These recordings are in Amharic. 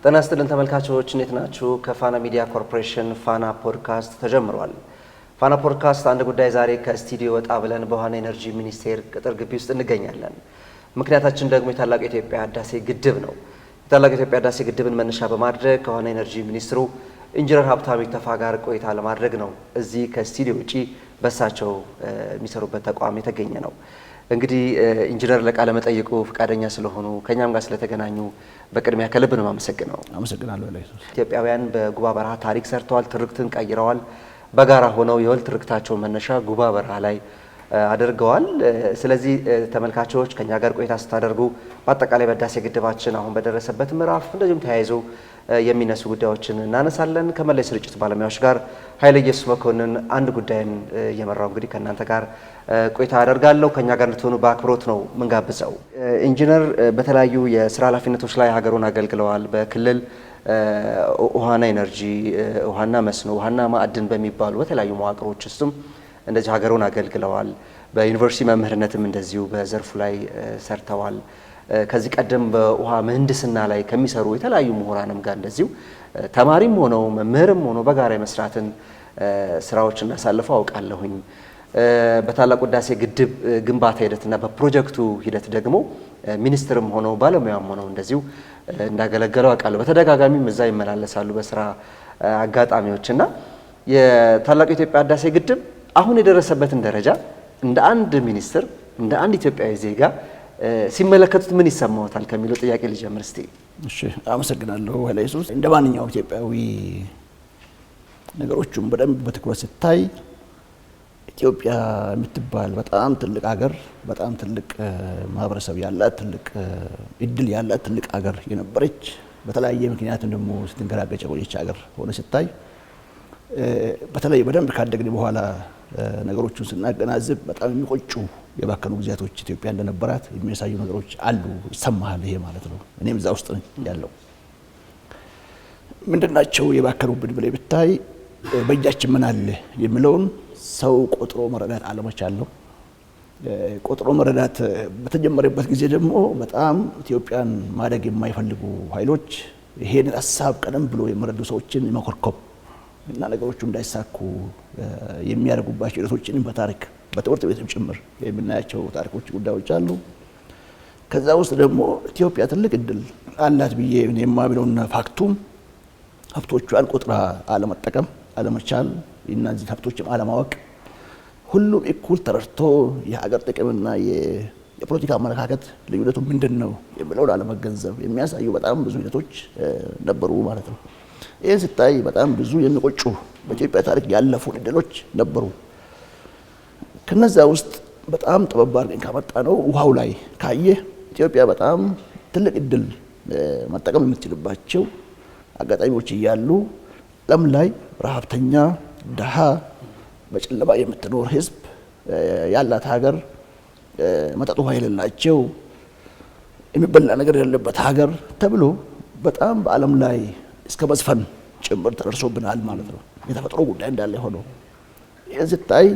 ጤና ይስጥልን ተመልካቾች እንዴት ናችሁ? ከፋና ሚዲያ ኮርፖሬሽን ፋና ፖድካስት ተጀምሯል። ፋና ፖድካስት አንድ ጉዳይ ዛሬ ከስቱዲዮ ወጣ ብለን በውሃና ኢነርጂ ሚኒስቴር ቅጥር ግቢ ውስጥ እንገኛለን። ምክንያታችን ደግሞ የታላቁ የኢትዮጵያ ህዳሴ ግድብ ነው። የታላቁ የኢትዮጵያ ህዳሴ ግድብን መነሻ በማድረግ ከውሃና ኢነርጂ ሚኒስትሩ ኢንጂነር ሀብታሙ ኢተፋ ጋር ቆይታ ለማድረግ ነው እዚህ ከስቱዲዮ ውጪ በሳቸው የሚሰሩበት ተቋም የተገኘ ነው። እንግዲህ ኢንጂነር ለቃለ መጠይቁ ፈቃደኛ ስለሆኑ ከኛም ጋር ስለተገናኙ በቅድሚያ ከልብ ነው ማመሰግነው። አመሰግናለሁ። ኢትዮጵያውያን በጉባ በረሃ ታሪክ ሰርተዋል፣ ትርክትን ቀይረዋል። በጋራ ሆነው የወል ትርክታቸውን መነሻ ጉባ በረሃ ላይ አድርገዋል። ስለዚህ ተመልካቾች ከኛ ጋር ቆይታ ስታደርጉ በአጠቃላይ በህዳሴ ግድባችን አሁን በደረሰበት ምዕራፍ እንደዚሁም ተያይዞ የሚነሱ ጉዳዮችን እናነሳለን። ከመላይ ስርጭት ባለሙያዎች ጋር ኃይለ ኢየሱስ መኮንን አንድ ጉዳይን እየመራው እንግዲህ ከእናንተ ጋር ቆይታ አደርጋለሁ። ከኛ ጋር እንድትሆኑ በአክብሮት ነው ምንጋብዘው። ኢንጂነር በተለያዩ የስራ ኃላፊነቶች ላይ ሀገሩን አገልግለዋል። በክልል ውሃና ኢነርጂ፣ ውሃና መስኖ፣ ውሃና ማዕድን በሚባሉ በተለያዩ መዋቅሮች ውስጥም እንደዚህ ሀገሩን አገልግለዋል። በዩኒቨርሲቲ መምህርነትም እንደዚሁ በዘርፉ ላይ ሰርተዋል። ከዚህ ቀደም በውሃ ምህንድስና ላይ ከሚሰሩ የተለያዩ ምሁራንም ጋር እንደዚሁ ተማሪም ሆነው መምህርም ሆነው በጋራ የመስራትን ስራዎች እናሳልፈው አውቃለሁኝ። በታላቁ ህዳሴ ግድብ ግንባታ ሂደትና በፕሮጀክቱ ሂደት ደግሞ ሚኒስትርም ሆነው ባለሙያም ሆነው እንደዚሁ እንዳገለገለው አውቃለሁ። በተደጋጋሚም እዛ ይመላለሳሉ በስራ አጋጣሚዎችና የታላቁ የኢትዮጵያ ህዳሴ ግድብ አሁን የደረሰበትን ደረጃ እንደ አንድ ሚኒስትር እንደ አንድ ኢትዮጵያዊ ዜጋ ሲመለከቱት ምን ይሰማዎታል ከሚለው ጥያቄ ልጀምር እስቲ። እሺ፣ አመሰግናለሁ ኃይለ ኢየሱስ። እንደ ማንኛውም ኢትዮጵያዊ ነገሮቹን በደንብ በትኩረት ስታይ ኢትዮጵያ የምትባል በጣም ትልቅ ሀገር፣ በጣም ትልቅ ማህበረሰብ ያላት፣ ትልቅ እድል ያላት ትልቅ ሀገር የነበረች በተለያየ ምክንያት ደግሞ ስትንገራገጭ የቆየች ሀገር ሆነ ስታይ በተለይ በደንብ ካደግን በኋላ ነገሮቹን ስናገናዝብ በጣም የሚቆጩ የባከኑ ጊዜያቶች ኢትዮጵያ እንደነበራት የሚያሳዩ ነገሮች አሉ። ይሰማሃል ይሄ ማለት ነው። እኔም እዛ ውስጥ ነኝ ያለው። ምንድናቸው የባከኑብን ብለህ ብታይ በእጃችን ምን አለ የሚለውን ሰው ቆጥሮ መረዳት አለመቻል ነው። ቆጥሮ መረዳት በተጀመረበት ጊዜ ደግሞ በጣም ኢትዮጵያን ማደግ የማይፈልጉ ኃይሎች ይሄንን ሀሳብ ቀደም ብሎ የመረዱ ሰዎችን የመኮርኮብ እና ነገሮቹ እንዳይሳኩ የሚያደርጉባቸው ሂደቶችን በታሪክ በትምህርት ቤትም ጭምር የምናያቸው ታሪኮች ጉዳዮች አሉ። ከዛ ውስጥ ደግሞ ኢትዮጵያ ትልቅ እድል አላት ብዬ የማምነውና ፋክቱም ሀብቶቿን ቆጥራ አለመጠቀም አለመቻል፣ እነዚህ ሀብቶችም አለማወቅ፣ ሁሉም እኩል ተረድቶ የሀገር ጥቅምና የፖለቲካ አመለካከት ልዩነቱ ምንድን ነው የሚለውን አለመገንዘብ የሚያሳዩ በጣም ብዙ ሂደቶች ነበሩ ማለት ነው። ይህን ስታይ በጣም ብዙ የሚቆጩ በኢትዮጵያ ታሪክ ያለፉ እድሎች ነበሩ። ከነዛ ውስጥ በጣም ጠበብ አድርገን ካመጣ ነው ውሃው ላይ ካየ ኢትዮጵያ በጣም ትልቅ እድል መጠቀም የምትችልባቸው አጋጣሚዎች እያሉ ለም ላይ ረሀብተኛ፣ ደሃ፣ በጨለማ የምትኖር ህዝብ ያላት ሀገር፣ መጠጥ ውሃ የሌላቸው የሚበላ ነገር የሌለበት ሀገር ተብሎ በጣም በዓለም ላይ እስከ መዝፈን ጭምር ተደርሶብናል ማለት ነው። የተፈጥሮ ጉዳይ እንዳለ ሆኖ ይህን ስታይ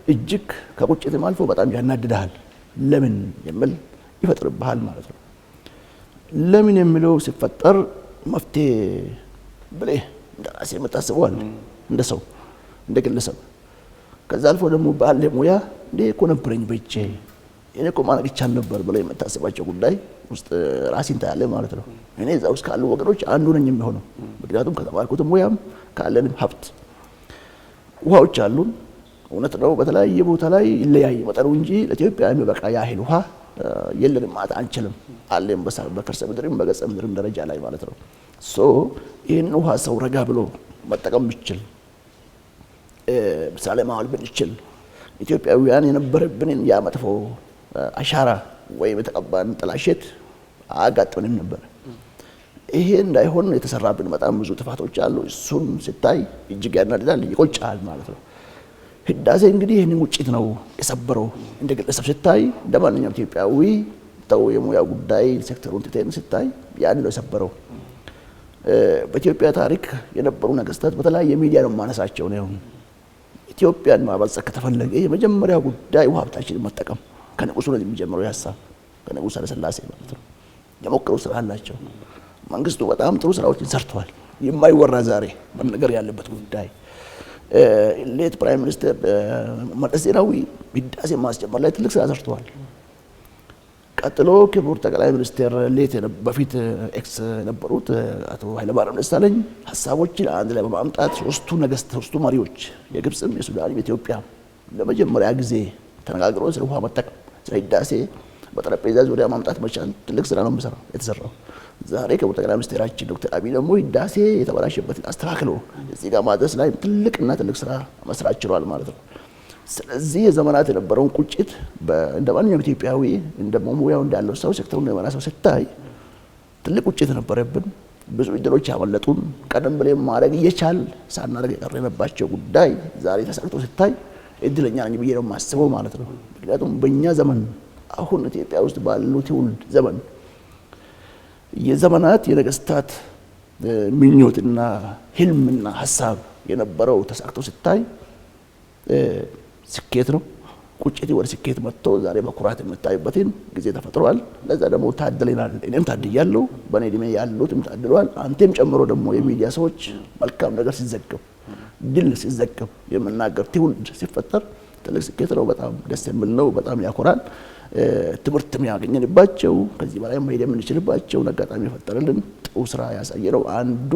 እጅግ ከቁጭትም አልፎ በጣም ያናድድሃል። ለምን የሚል ይፈጥርብሃል ማለት ነው። ለምን የሚለው ሲፈጠር መፍትሄ ብለህ እንደ ራሴ የምታስበዋል እንደ ሰው እንደ ግለሰብ። ከዛ አልፎ ደግሞ ባለ ሙያ እንዴ እኮ ነበረኝ በእጄ እኔ እኮ ማድረግ ይቻል ነበር ብለህ የምታስባቸው ጉዳይ ውስጥ ራስን ታያለህ ማለት ነው። እኔ እዛ ውስጥ ካሉ ወገኖች አንዱ ነኝ የሚሆነው። ምክንያቱም ከተማርኩትም ሙያም ካለንም ሀብት ውሃዎች አሉን። እውነት ነው በተለያየ ቦታ ላይ ይለያይ መጠኑ እንጂ ለኢትዮጵያ የሚበቃ ያህል ውሃ የለንም ማለት አንችልም። አለም በከርሰ ምድርም በገጸ ምድርም ደረጃ ላይ ማለት ነው። ይህን ውሃ ሰው ረጋ ብሎ መጠቀም ቢችል፣ ምሳሌ ማዋል ብንችል ኢትዮጵያውያን የነበረብንን ያ መጥፎ አሻራ ወይም የተቀባን ጥላሸት አጋጥመንም ነበር። ይሄ እንዳይሆን የተሰራብን በጣም ብዙ ጥፋቶች አሉ። እሱን ስታይ እጅግ ያናድዳል፣ ይቆጫል ማለት ነው። ህዳሴ እንግዲህ ይህንን ውጭት ነው የሰበረው። እንደ ግለሰብ ስታይ እንደ ማንኛውም ኢትዮጵያዊ ተው የሙያ ጉዳይ ሴክተሩን ትተን ስታይ ያን ነው የሰበረው። በኢትዮጵያ ታሪክ የነበሩ ነገስታት በተለያየ ሚዲያ ነው ማነሳቸው ነው። ኢትዮጵያን ማባጸ ከተፈለገ የመጀመሪያው ጉዳይ ውሃ ሀብታችንን መጠቀም ከንጉሱ ነው የሚጀምረው። ያሳብ ከንጉሥ ኃይለ ሥላሴ ማለት ነው የሞከሩ ስራ አላቸው። መንግስቱ በጣም ጥሩ ስራዎችን ሰርተዋል። የማይወራ ዛሬ መነገር ያለበት ጉዳይ ሌት ፕራይም ሚኒስትር መለስ ዜናዊ ህዳሴ ማስጀመር ላይ ትልቅ ስራ ሰርተዋል። ቀጥሎ ክቡር ጠቅላይ ሚኒስትር ሌት በፊት ኤክስ የነበሩት አቶ ኃይለማርያም ደሳለኝ ሀሳቦችን አንድ ላይ በማምጣት ሶስቱ መሪዎች የግብፅም የሱዳንም የኢትዮጵያ ለመጀመሪያ ጊዜ ተነጋግረው ስለ ውሃ መጠቀም ስለ ህዳሴ በጠረጴዛ ዙሪያ ማምጣት መቻል ትልቅ ስራ ነው የተሰራው። ዛሬ ክቡር ጠቅላይ ሚኒስትራችን ዶክተር አብይ ደግሞ ህዳሴ የተበላሸበትን አስተካክለው እዚህ ጋር ማድረስ ላይ ትልቅ ስራ መስራት ችሏል ማለት ነው። ስለዚህ የዘመናት የነበረውን ቁጭት እንደ ማንኛውም ኢትዮጵያዊ እንደ ሙያው እንዳለው ሰው ሴክተሩን የመራ ሰው ስታይ ትልቅ ቁጭት ነበረብን። ብዙ እድሎች ያመለጡን፣ ቀደም ብለን ማድረግ እየቻል ሳናደርግ የቀረንባቸው ጉዳይ ዛሬ ተሳክቶ ስታይ እድለኛ ነኝ ብዬ ነው የማስበው ማለት ነው። ምክንያቱም በእኛ ዘመን አሁን ኢትዮጵያ ውስጥ ባለው ትውልድ ዘመን የዘመናት የነገስታት ምኞትና ህልምና ሀሳብ የነበረው ተሳክቶ ስታይ ስኬት ነው። ቁጭት ወደ ስኬት መጥቶ ዛሬ በኩራት የምታይበትን ጊዜ ተፈጥሯል። ለዛ ደግሞ ታድለናል። እኔም ታድያለሁ፣ በእኔ እድሜ ያሉትም ታድለዋል። አንተም ጨምሮ ደግሞ የሚዲያ ሰዎች መልካም ነገር ሲዘገብ ድል ሲዘገብ የምናገር ትውልድ ሲፈጠር ትልቅ ስኬት ነው። በጣም ደስ የሚል ነው። በጣም ያኮራል። ትምህርትም ያገኘንባቸው ከዚህ በላይ መሄድ የምንችልባቸው አጋጣሚ የፈጠረልን ጥሩ ስራ ያሳየ ነው። አንዱ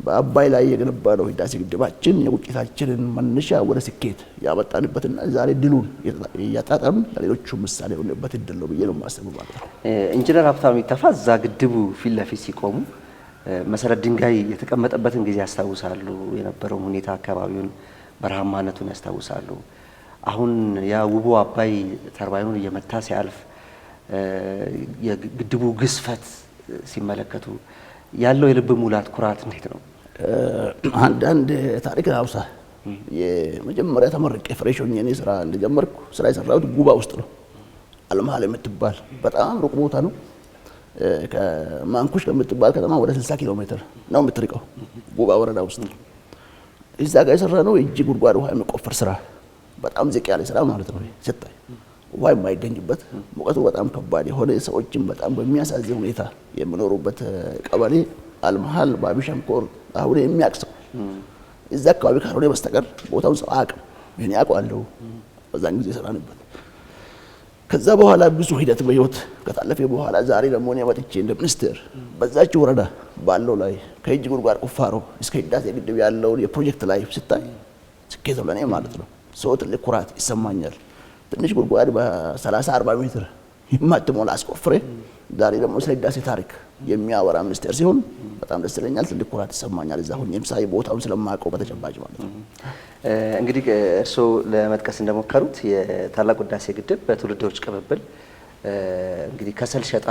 በአባይ ላይ የገነባነው ህዳሴ ግድባችን የውጤታችንን መነሻ ወደ ስኬት ያመጣንበትና ዛሬ ድሉን እያጣጣምን ለሌሎቹ ምሳሌ የሆነበት እድል ነው ብዬ ነው የማስበው ማለት ነው። ኢንጂነር ሀብታሙ ኢተፋ እዛ ግድቡ ፊት ለፊት ሲቆሙ መሰረት ድንጋይ የተቀመጠበትን ጊዜ ያስታውሳሉ። የነበረው ሁኔታ አካባቢውን በረሃማነቱን ያስታውሳሉ። አሁን ያ ውቡ አባይ ተርባይኑን እየመታ ሲያልፍ የግድቡ ግዝፈት ሲመለከቱ ያለው የልብ ሙላት ኩራት እንዴት ነው? አንዳንድ ታሪክ አውሳ የመጀመሪያ ተመርቄ ፍሬሽ ሆኜ እኔ ስራ እንደጀመርኩ ስራ የሰራሁት ጉባ ውስጥ ነው። አልመሃል የምትባል በጣም ሩቅ ቦታ ነው። ከማንኩሽ ከምትባል ከተማ ወደ 60 ኪሎ ሜትር ነው የምትርቀው ጉባ ወረዳ ውስጥ። እዛ ጋር የሰራነው እጅ ጉድጓድ ውሃ የሚቆፈር ስራ በጣም ዝቅ ያለ ስራ ማለት ነው። ሲታይ ውሃ የማይገኝበት ሙቀቱ በጣም ከባድ የሆነ ሰዎችን በጣም በሚያሳዝን ሁኔታ የሚኖሩበት ቀበሌ አልመሃል ባቢ ሸንኮር አሁን የሚያቅሰው እዛ አካባቢ ካልሆነ በስተቀር ቦታውን ሰው አያውቅም። እኔ አውቀዋለሁ፣ በዛን ጊዜ ሰራንበት። ከዛ በኋላ ብዙ ሂደት በህይወት ከታለፈ በኋላ ዛሬ ደግሞ እኔ መጥቼ እንደ ሚኒስትር በዛች ወረዳ ባለው ላይ ከእጅ ጉድጓድ ቁፋሮ እስከ ህዳሴ ግድብ ያለውን የፕሮጀክት ላይ ስታይ ስኬት ለኔ ማለት ነው። ሰው ትልቅ ኩራት ይሰማኛል። ትንሽ ጉድጓድ በ30-40 ሜትር የማትሞላ አስቆፍሬ ዛሬ ደግሞ ስለ ህዳሴ ታሪክ የሚያወራ ሚኒስቴር ሲሆን በጣም ደስ ይለኛል። ትልቅ ኩራት ይሰማኛል። እዛ ሁኜም ሳይ ቦታውን ስለማውቀው በተጨባጭ ማለት ነው። እንግዲህ እርስዎ ለመጥቀስ እንደሞከሩት የታላቁ ህዳሴ ግድብ በትውልዶች ቅብብል እንግዲህ ከሰል ሸጣ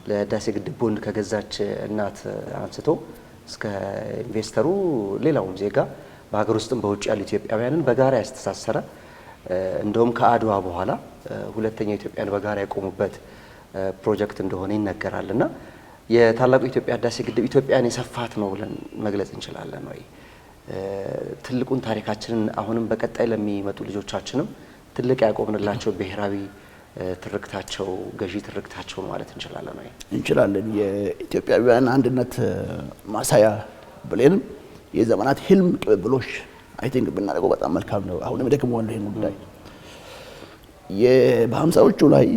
ለህዳሴ ግድብ ቦንድ ከገዛች እናት አንስቶ እስከ ኢንቨስተሩ ሌላውም ዜጋ በሀገር ውስጥም በውጭ ያሉ ኢትዮጵያውያንን በጋራ ያስተሳሰረ እንደውም ከአድዋ በኋላ ሁለተኛው ኢትዮጵያን በጋራ የቆሙበት ፕሮጀክት እንደሆነ ይነገራል። እና የታላቁ ኢትዮጵያ ህዳሴ ግድብ ኢትዮጵያን የሰፋት ነው ብለን መግለጽ እንችላለን ወይ? ትልቁን ታሪካችንን አሁንም በቀጣይ ለሚመጡ ልጆቻችንም ትልቅ ያቆምንላቸው ብሔራዊ ትርክታቸው ገዢ ትርክታቸው ማለት እንችላለን ወይ? እንችላለን። የኢትዮጵያውያን አንድነት ማሳያ ብለንም የዘመናት ህልም ቅብብሎሽ አይ ቲንክ ብናደርገው በጣም መልካም ነው። አሁንም ደግሞ ይሄን ጉዳይ በ50ዎቹ ላይ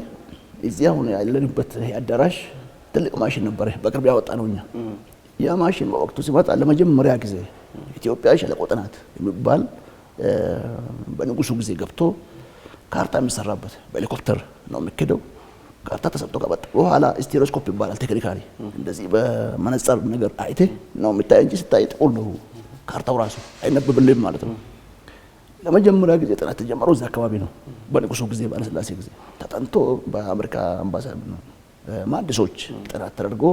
እዚህ አሁን ያለንበት አዳራሽ ትልቅ ማሽን ነበር በቅርብ ያወጣ ነው። እኛ ያ ማሽን በወቅቱ ሲመጣ ለመጀመሪያ ጊዜ ኢትዮጵያ ሸለቆ ጥናት የሚባል በንጉሱ ጊዜ ገብቶ ካርታ የሚሰራበት በሄሊኮፕተር ነው የሚከደው። ካርታ ተሰጥቶ ከመጣ በኋላ ስቴሪዮስኮፕ ይባላል። ቴክኒካሊ እንደዚህ በመነጽር ነገር አይቴ ነው የምታይ እንጂ ስታይ ጥቁር ነው ካርታው ራሱ አይነበብልም ማለት ነው። ለመጀመሪያ ጊዜ ጥናት ተጀመረው እዛ አካባቢ ነው። በንጉሱ ጊዜ ባለስላሴ ጊዜ ተጠንቶ በአሜሪካ አምባሳደር ነው መሐንዲሶች ጥናት ተደርጎ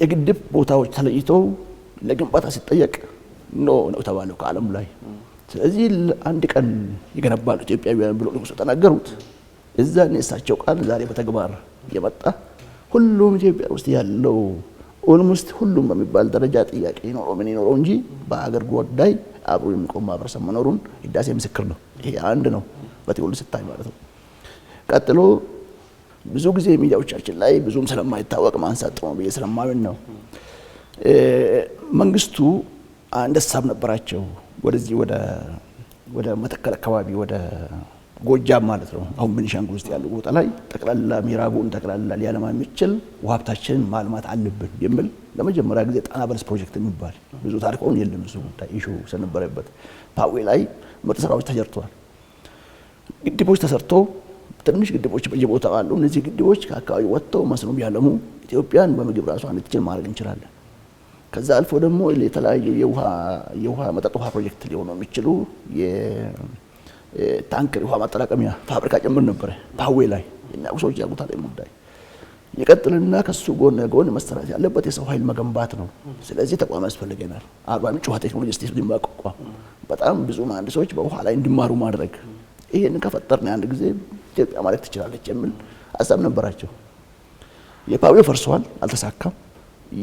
የግድብ ቦታዎች ተለይተው ለግንባታ ሲጠየቅ ነው ተባለው ከዓለም ላይ። ስለዚህ አንድ ቀን ይገነባሉ ኢትዮጵያውያን ብሎ ንጉሱ ተናገሩት። እዛ እሳቸው ቃል ዛሬ በተግባር የመጣ ሁሉም ኢትዮጵያ ውስጥ ያለው ኦልሞስት ሁሉም በሚባል ደረጃ ጥያቄ ይኖረው ምን ይኖረው እንጂ በአገር ጉዳይ አብሮ የሚቆም ማህበረሰብ መኖሩን ህዳሴ ምስክር ነው። ይሄ አንድ ነው በትውልድ ስታይ ማለት ነው። ቀጥሎ ብዙ ጊዜ ሚዲያዎቻችን ላይ ብዙም ስለማይታወቅ ማንሳት ጥሩ ብዬ ስለማምን ነው። መንግስቱ አንድ ሀሳብ ነበራቸው ወደዚህ ወደ መተከል አካባቢ ወደ ጎጃም ማለት ነው አሁን ቤኒሻንጉል ውስጥ ያለው ቦታ ላይ ጠቅላላ ምዕራቡን ጠቅላላ ሊያለማ የሚችል ውሃ ሀብታችንን ማልማት አለብን የሚል ለመጀመሪያ ጊዜ ጣና በለስ ፕሮጀክት የሚባል ብዙ ታሪካውን የለም እሱ ጉዳይ ኢሹ ስለነበረበት ፓዌ ላይ ምርጥ ስራዎች ተሰርተዋል። ግድቦች ተሰርቶ ትንሽ ግድቦች በየቦታው አሉ። እነዚህ ግድቦች ከአካባቢ ወጥተው መስኖ ቢያለሙ ኢትዮጵያን በምግብ ራሷን እንድትችል ማድረግ እንችላለን። ከዛ አልፎ ደግሞ የተለያዩ የውሃ መጠጥ ውሃ ፕሮጀክት ሊሆኑ የሚችሉ የታንከር ውሃ ማጠራቀሚያ ፋብሪካ ጭምር ነበረ ፓዌ ላይ የሚያውቁ ሰዎች ያውቁታል። ጉዳይ ይቀጥልና ከሱ ጎን ጎን መሰራት ያለበት የሰው ኃይል መገንባት ነው። ስለዚህ ተቋም ያስፈልገናል። አርባ ምንጭ ውሃ ቴክኖሎጂ ኢንስቲትዩት ማቋቋም፣ በጣም ብዙ መሀንዲሶች በውሃ ላይ እንዲማሩ ማድረግ። ይሄንን ከፈጠርን አንድ ጊዜ ኢትዮጵያ ማለት ትችላለች የሚል ሀሳብ ነበራቸው። የፓዌው ፈርሷል፣ አልተሳካም።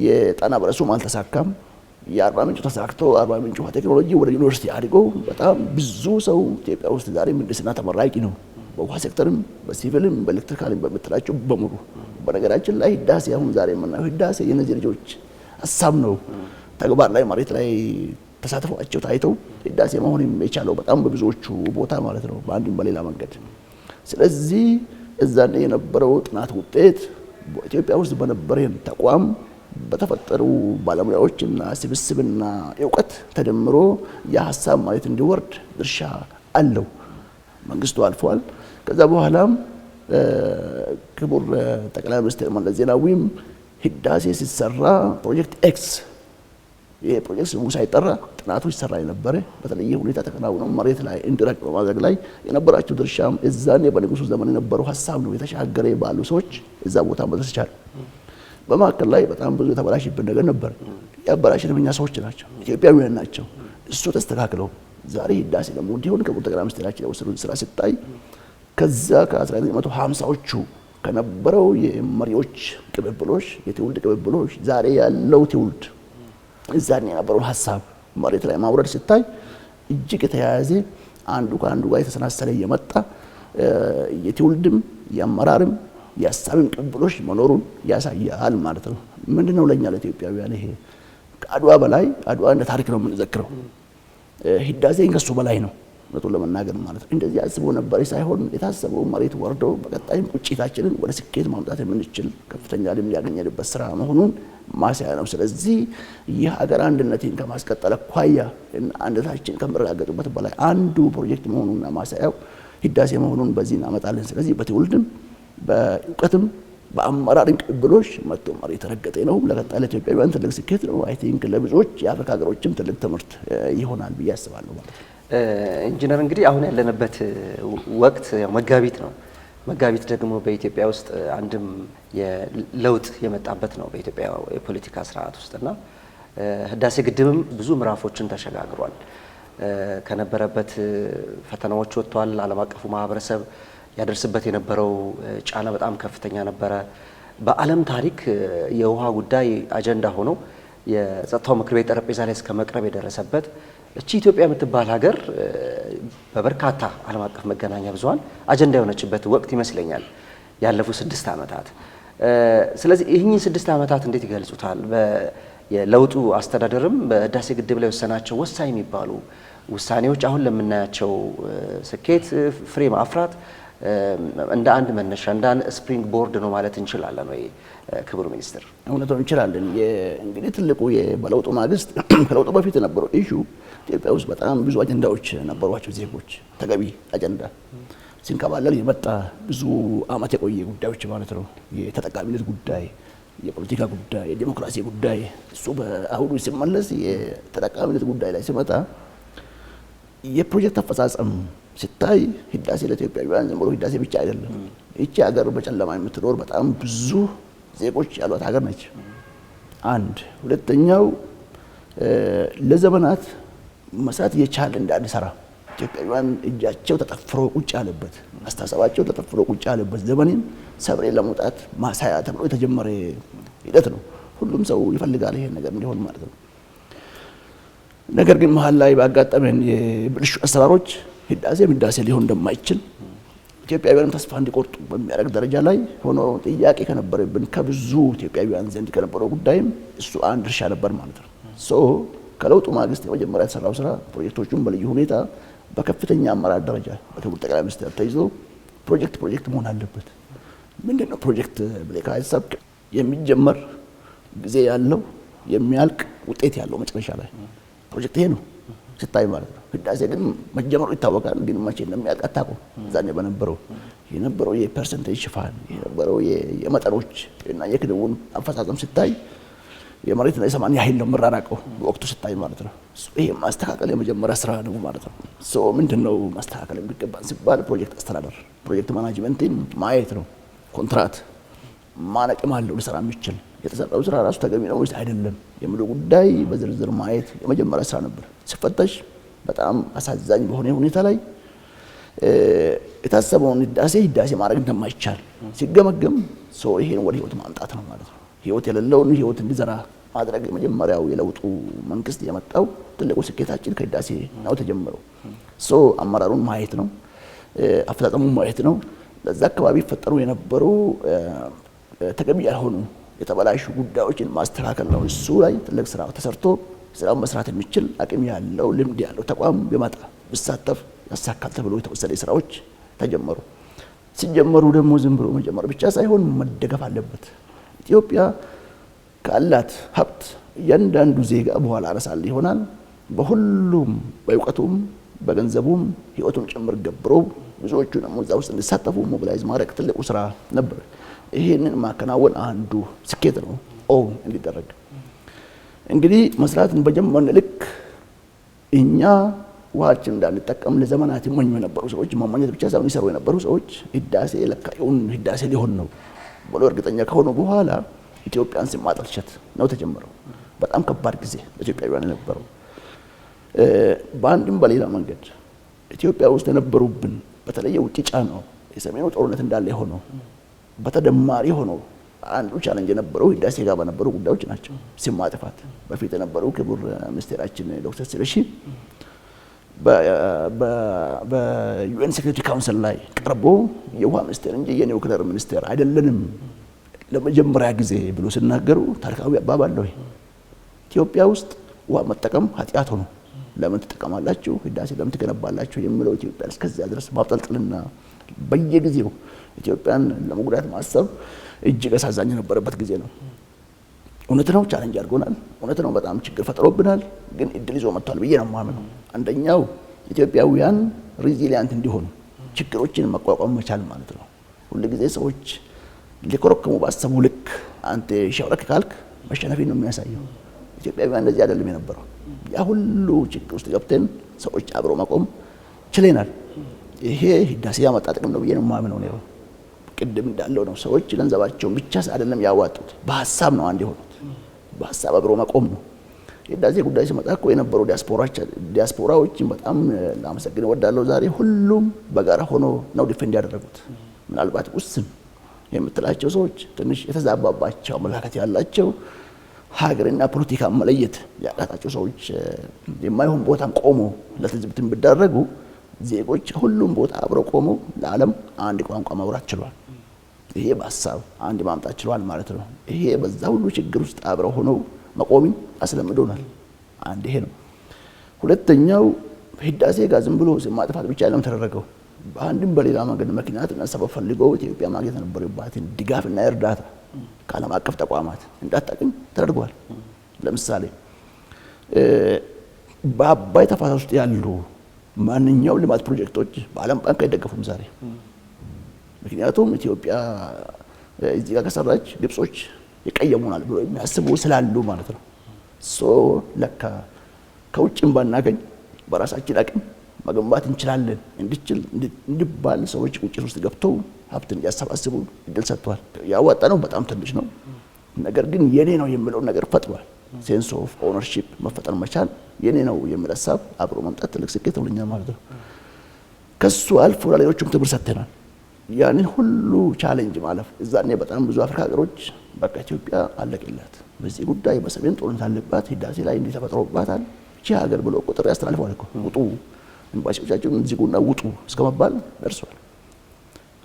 የጣና በለሱም አልተሳካም። የአርባ ምንጭ ተሳክቶ አርባ ምንጭ ውሃ ቴክኖሎጂ ወደ ዩኒቨርሲቲ አድጎ በጣም ብዙ ሰው ኢትዮጵያ ውስጥ ዛሬ ምህንድስና ተመራቂ ነው። በውሃ ሴክተርም በሲቪልም በኤሌክትሪካልም በምትላቸው በሙሉ። በነገራችን ላይ ህዳሴ አሁን ዛሬ የምናየው ህዳሴ የነዚህ ልጆች ሀሳብ ነው። ተግባር ላይ መሬት ላይ ተሳትፏቸው ታይተው ህዳሴ መሆን የቻለው በጣም በብዙዎቹ ቦታ ማለት ነው በአንድም በሌላ መንገድ። ስለዚህ እዛኔ የነበረው ጥናት ውጤት በኢትዮጵያ ውስጥ በነበረን ተቋም በተፈጠሩ ባለሙያዎችና ስብስብና እውቀት ተደምሮ የሀሳብ ማለት እንዲወርድ ድርሻ አለው። መንግስቱ አልፏል። ከዛ በኋላም ክቡር ጠቅላይ ሚኒስትር መለስ ዜናዊም ህዳሴ ሲሰራ ፕሮጀክት ኤክስ ይሄ ፕሮጀክት ስሙ ሳይጠራ ጥናቱ ይሰራ የነበረ በተለየ ሁኔታ ተከናውነው መሬት ላይ እንዲረቅ በማድረግ ላይ የነበራቸው ድርሻም እዛኔ በንጉሱ ዘመን የነበረው ሀሳብ ነው የተሻገረ ባሉ ሰዎች እዛ ቦታ መድረስ ቻለ። በማከል ላይ በጣም ብዙ የተበላሽብን ነገር ነበር። ያበላሽን እኛ ሰዎች ናቸው፣ ኢትዮጵያውያን ናቸው። እሱ ተስተካክለው ዛሬ ህዳሴ ደግሞ እንዲሆን ክቡር ጠቅላይ ሚኒስትራችን የወሰዱት ስራ ሲታይ ከዛ ከ1950ዎቹ ከነበረው የመሪዎች ቅብብሎች የትውልድ ቅብብሎች ዛሬ ያለው ትውልድ እዛኔ የነበረውን ሀሳብ መሬት ላይ ማውረድ ሲታይ እጅግ የተያያዘ አንዱ ከአንዱ ጋር የተሰናሰለ የመጣ የትውልድም የአመራርም የሀሳብም ቅብብሎች መኖሩን ያሳያል ማለት ነው። ምንድነው ለኛ ለኢትዮጵያውያን ይሄ ከአድዋ በላይ አድዋ እንደ ታሪክ ነው የምንዘክረው። ህዳሴን ከሱ በላይ ነው እውነቱን ለመናገር ማለት ነው። እንደዚህ አስቦ ነበር ሳይሆን የታሰበው መሬት ወርዶ በቀጣይም ቁጭታችንን ወደ ስኬት ማምጣት የምንችል ከፍተኛ ልምድ ያገኘንበት ስራ መሆኑን ማሳያ ነው። ስለዚህ ይህ ሀገር አንድነትን ከማስቀጠል አኳያ አንድነታችን ከመረጋገጡበት በላይ አንዱ ፕሮጀክት መሆኑንና ማሳያው ህዳሴ መሆኑን በዚህ እናመጣለን። ስለዚህ በትውልድም በእውቀትም በአመራርም ቅብብሎች መጥቶ መሬት የተረገጠ ነው። ለቀጣይ ለኢትዮጵያውያን ትልቅ ስኬት ነው። አይ ቲንክ ለብዙዎች የአፍሪካ ሀገሮችም ትልቅ ትምህርት ይሆናል ብዬ አስባለሁ ማለት ነው። ኢንጂነር እንግዲህ አሁን ያለንበት ወቅት መጋቢት ነው። መጋቢት ደግሞ በኢትዮጵያ ውስጥ አንድም የለውጥ የመጣበት ነው በኢትዮጵያ የፖለቲካ ስርዓት ውስጥና ህዳሴ ግድብም ብዙ ምዕራፎችን ተሸጋግሯል። ከነበረበት ፈተናዎች ወጥቷል። ዓለም አቀፉ ማህበረሰብ ያደርስበት የነበረው ጫና በጣም ከፍተኛ ነበረ። በዓለም ታሪክ የውሃ ጉዳይ አጀንዳ ሆኖ የጸጥታው ምክር ቤት ጠረጴዛ ላይ እስከ መቅረብ የደረሰበት እቺ ኢትዮጵያ የምትባል ሀገር በበርካታ ዓለም አቀፍ መገናኛ ብዙሃን አጀንዳ የሆነችበት ወቅት ይመስለኛል ያለፉት 6 ዓመታት። ስለዚህ ይህን 6 ዓመታት እንዴት ይገልጹታል? የለውጡ አስተዳደርም በህዳሴ ግድብ ላይ ወሰናቸው ወሳኝ የሚባሉ ውሳኔዎች አሁን ለምናያቸው ስኬት ፍሬ ማፍራት እንደ አንድ መነሻ እንደ አንድ ስፕሪንግ ቦርድ ነው ማለት እንችላለን ወይ ክቡር ሚኒስትር? እውነቱን እንችላለን። እንግዲህ ትልቁ በለውጡ ማግስት ከለውጡ በፊት የነበረው ኢሹ ኢትዮጵያ ውስጥ በጣም ብዙ አጀንዳዎች ነበሯቸው። ዜጎች ተገቢ አጀንዳ ሲንከባለል የመጣ ብዙ አመት የቆየ ጉዳዮች ማለት ነው። የተጠቃሚነት ጉዳይ፣ የፖለቲካ ጉዳይ፣ የዲሞክራሲ ጉዳይ እሱ በአሁኑ ሲመለስ የተጠቃሚነት ጉዳይ ላይ ሲመጣ የፕሮጀክት አፈጻጸም ሲታይ ህዳሴ ለኢትዮጵያውያን ዝም ብሎ ህዳሴ ብቻ አይደለም። ይቺ ሀገር በጨለማ የምትኖር በጣም ብዙ ዜጎች ያሏት ሀገር ነች። አንድ ሁለተኛው ለዘመናት መስራት የቻለ እንዳንሰራ ኢትዮጵያውያን እጃቸው ተጠፍሮ ቁጭ ያለበት አስተሳሰባቸው ተጠፍሮ ቁጭ ያለበት ዘመንን ሰብሬ ለመውጣት ማሳያ ተብሎ የተጀመረ ሂደት ነው። ሁሉም ሰው ይፈልጋል ይሄን ነገር እንዲሆን ማለት ነው። ነገር ግን መሀል ላይ ባጋጠመን የብልሹ አሰራሮች ህዳሴ ሊሆን እንደማይችል ኢትዮጵያውያን ተስፋ እንዲቆርጡ በሚያደርግ ደረጃ ላይ ሆኖ ጥያቄ ከነበረብን ከብዙ ኢትዮጵያውያን ዘንድ ከነበረው ጉዳይም እሱ አንድ ድርሻ ነበር ማለት ነው። ከለውጡ ማግስት የመጀመሪያ የተሰራው ስራ ፕሮጀክቶቹን በልዩ ሁኔታ በከፍተኛ አመራር ደረጃ በክቡር ጠቅላይ ሚኒስትር ተይዞ ፕሮጀክት መሆን አለበት። ምንድነው ፕሮጀክት ብለህ ካሰብክ የሚጀመር ጊዜ ያለው የሚያልቅ ውጤት ያለው መጨረሻ ላይ ፕሮጀክት ይሄ ነው ስታይ ማለት ነው። ህዳሴ ግን መጀመሩ ይታወቃል፣ ግን መቼ እንደሚያልቅ አታውቅም። ዛኔ የነበረው የፐርሰንቴጅ ሽፋን የነበረው የመጠኖች እና የክንውን አፈጻጸም ስታይ የመሬት ላይ ሰማን ያህል ነው መራራቀው በወቅቱ ስታይ ማለት ነው። ይሄ ማስተካከል የመጀመሪያ ስራ ነው ማለት ነው። ምንድነው ማስተካከል የሚገባን ሲባል ፕሮጀክት አስተዳደር ፕሮጀክት ማናጅመንትን ማየት ነው። ኮንትራት ማነቅም አለው ለስራ የሚችል የተሰራው ስራ ራሱ ተገቢ ነው ወይስ አይደለም የሚለው ጉዳይ በዝርዝር ማየት የመጀመሪያ ስራ ነበር። ሲፈተሽ በጣም አሳዛኝ በሆነ ሁኔታ ላይ የታሰበውን ህዳሴ ማድረግ እንደማይቻል ሲገመገም ይሄን ወደ ህይወት ማምጣት ነው ማለት ነው። ህይወት የሌለውን ህይወት እንዲዘራ ማድረግ የመጀመሪያው የለውጡ መንግስት የመጣው ትልቁ ስኬታችን ከህዳሴ ነው ተጀምረው። አመራሩን ማየት ነው፣ አፈጻጸሙን ማየት ነው። ለዛ አካባቢ ፈጠሩ የነበሩ ተገቢ ያልሆኑ የተበላሹ ጉዳዮችን ማስተካከል ነው። እሱ ላይ ትልቅ ስራ ተሰርቶ ስራውን መስራት የሚችል አቅም ያለው ልምድ ያለው ተቋም ቢመጣ ቢሳተፍ ያሳካል ተብሎ የተወሰደ ስራዎች ተጀመሩ። ሲጀመሩ ደግሞ ዝም ብሎ መጀመር ብቻ ሳይሆን መደገፍ አለበት። ኢትዮጵያ ካላት ሀብት እያንዳንዱ ዜጋ በኋላ አነሳል ይሆናል በሁሉም በእውቀቱም በገንዘቡም ህይወቱን ጭምር ገብሮ ብዙዎቹ ደግሞ እዛ ውስጥ እንዲሳተፉ ሞቢላይዝ ማድረግ ትልቁ ስራ ነበር። ይሄንን ማከናወን አንዱ ስኬት ነው እንዲደረግ። እንግዲህ መስራትን በጀመርን ልክ እኛ ውሃችን እንዳንጠቀም ለዘመናት ይመኙ የነበሩ ሰዎች መመኘት ብቻ ሳይሆን ይሰሩ የነበሩ ሰዎች ህዳሴ ለካዩን ህዳሴ ሊሆን ነው ብሎ እርግጠኛ ከሆኑ በኋላ ኢትዮጵያን ስም ማጠልሸት ነው ተጀመረው። በጣም ከባድ ጊዜ ለኢትዮጵያውያን የነበረው በአንድም በሌላ መንገድ ኢትዮጵያ ውስጥ የነበሩብን በተለየ ውጭ ጫናው የሰሜኑ ጦርነት እንዳለ ሆኖ በተደማሪ ሆኖ አንዱ ቻሌንጅ የነበረው ህዳሴ ጋር በነበሩ ጉዳዮች ናቸው። ስም ማጥፋት በፊት የነበረው ክቡር ሚኒስቴራችን ዶክተር ስለሺ በዩኤን ሴክሬታሪ ካውንስል ላይ ቀርቦ የውሃ ሚኒስቴር እንጂ የኒውክሌር ሚኒስቴር አይደለንም ለመጀመሪያ ጊዜ ብሎ ሲናገሩ ታሪካዊ አባባል ነው። ኢትዮጵያ ውስጥ ውሃ መጠቀም ኃጢአት ሆኖ ለምን ትጠቀማላችሁ ህዳሴ ለምን ትገነባላችሁ የሚለው ኢትዮጵያ እስከዚያ ድረስ ማብጠልጥልና በየጊዜው ኢትዮጵያን ለመጉዳት ማሰብ እጅግ አሳዛኝ የነበረበት ጊዜ ነው። እውነት ነው ቻሌንጅ አድርጎናል። እውነት ነው በጣም ችግር ፈጥሮብናል። ግን እድል ይዞ መጥቷል ብዬ ነው የማምነው። አንደኛው ኢትዮጵያውያን ሬዚሊያንት እንዲሆኑ ችግሮችን መቋቋም መቻል ማለት ነው። ሁልጊዜ ሰዎች ሊኮረክሙ ባሰቡ ልክ አንተ ሸውረክ ካልክ መሸነፊን ነው የሚያሳየው። ኢትዮጵያውያን እንደዚህ አይደለም የነበረው። ያ ሁሉ ችግር ውስጥ ገብተን ሰዎች አብሮ መቆም ችለናል። ይሄ ህዳሴ ያመጣ ጥቅም ነው ብዬ ነው የማምነው ነው። ቅድም እንዳለው ነው ሰዎች ገንዘባቸውን ብቻ አይደለም ያዋጡት፣ በሀሳብ ነው አንድ የሆኑት። በሀሳብ አብሮ መቆም ነው። የህዳሴ ጉዳይ ሲመጣ እኮ የነበሩ ዲያስፖራዎችን በጣም ላመሰግን እወዳለሁ። ዛሬ ሁሉም በጋራ ሆኖ ነው ዲፌንድ ያደረጉት። ምናልባት ውስን የምትላቸው ሰዎች ትንሽ የተዛባባቸው አመለካከት ያላቸው ሀገርና ፖለቲካ መለየት ያቃታቸው ሰዎች የማይሆን ቦታን ቆሞ ለትዝብትን ቢዳረጉ ዜጎች ሁሉም ቦታ አብረው ቆመው ለዓለም አንድ ቋንቋ ማውራት ችሏል። ይሄ በሀሳብ አንድ ማምጣት ችሏል ማለት ነው። ይሄ በዛ ሁሉ ችግር ውስጥ አብረው ሆነው መቆምን አስለምዶናል። አንድ ይሄ ነው። ሁለተኛው ህዳሴ ጋር ዝም ብሎ ስም ማጥፋት ብቻ አይደለም ተደረገው። በአንድም በሌላ መንገድ ምክንያትና ሰበብ ፈልገው ኢትዮጵያ ማግኘት የነበረባትን ድጋፍና እርዳታ ከዓለም አቀፍ ተቋማት እንዳታገኝ ተደርጓል። ለምሳሌ በአባይ ተፋሰስ ውስጥ ያሉ ማንኛውም ልማት ፕሮጀክቶች በዓለም ባንክ አይደገፉም ዛሬ። ምክንያቱም ኢትዮጵያ እዚህ ጋር ከሰራች ግብጾች ይቀየሙናል ብሎ የሚያስቡ ስላሉ ማለት ነው። ለካ ከውጭም ባናገኝ በራሳችን አቅም መገንባት እንችላለን እንዲባል ሰዎች ቁጭት ውስጥ ገብተው ሀብት እንዲያሰባስቡ እድል ሰጥቷል። ያዋጣ ነው በጣም ትንሽ ነው፣ ነገር ግን የኔ ነው የሚለውን ነገር ፈጥሯል። ሴንስ ኦፍ ኦነርሺፕ መፈጠር መቻል የኔ ነው የሚል ሀሳብ አብሮ መምጣት ትልቅ ስኬት ነው ለኛ ማለት ነው። ከሱ አልፎ ለሌሎችም ትምህርት ሰጥተናል። ያንን ሁሉ ቻሌንጅ ማለፍ እዛኔ በጣም ብዙ አፍሪካ ሀገሮች በቃ ኢትዮጵያ አለቀላት በዚህ ጉዳይ በሰሜን ጦርነት አለባት ህዳሴ ላይ እንዲህ ተፈጥሮባታል እቺ ሀገር ብሎ ቁጥር ያስተላልፈዋል እኮ ውጡ ኤምባሲዎቻቸውን ዝጉና ውጡ እስከመባል ደርሷል።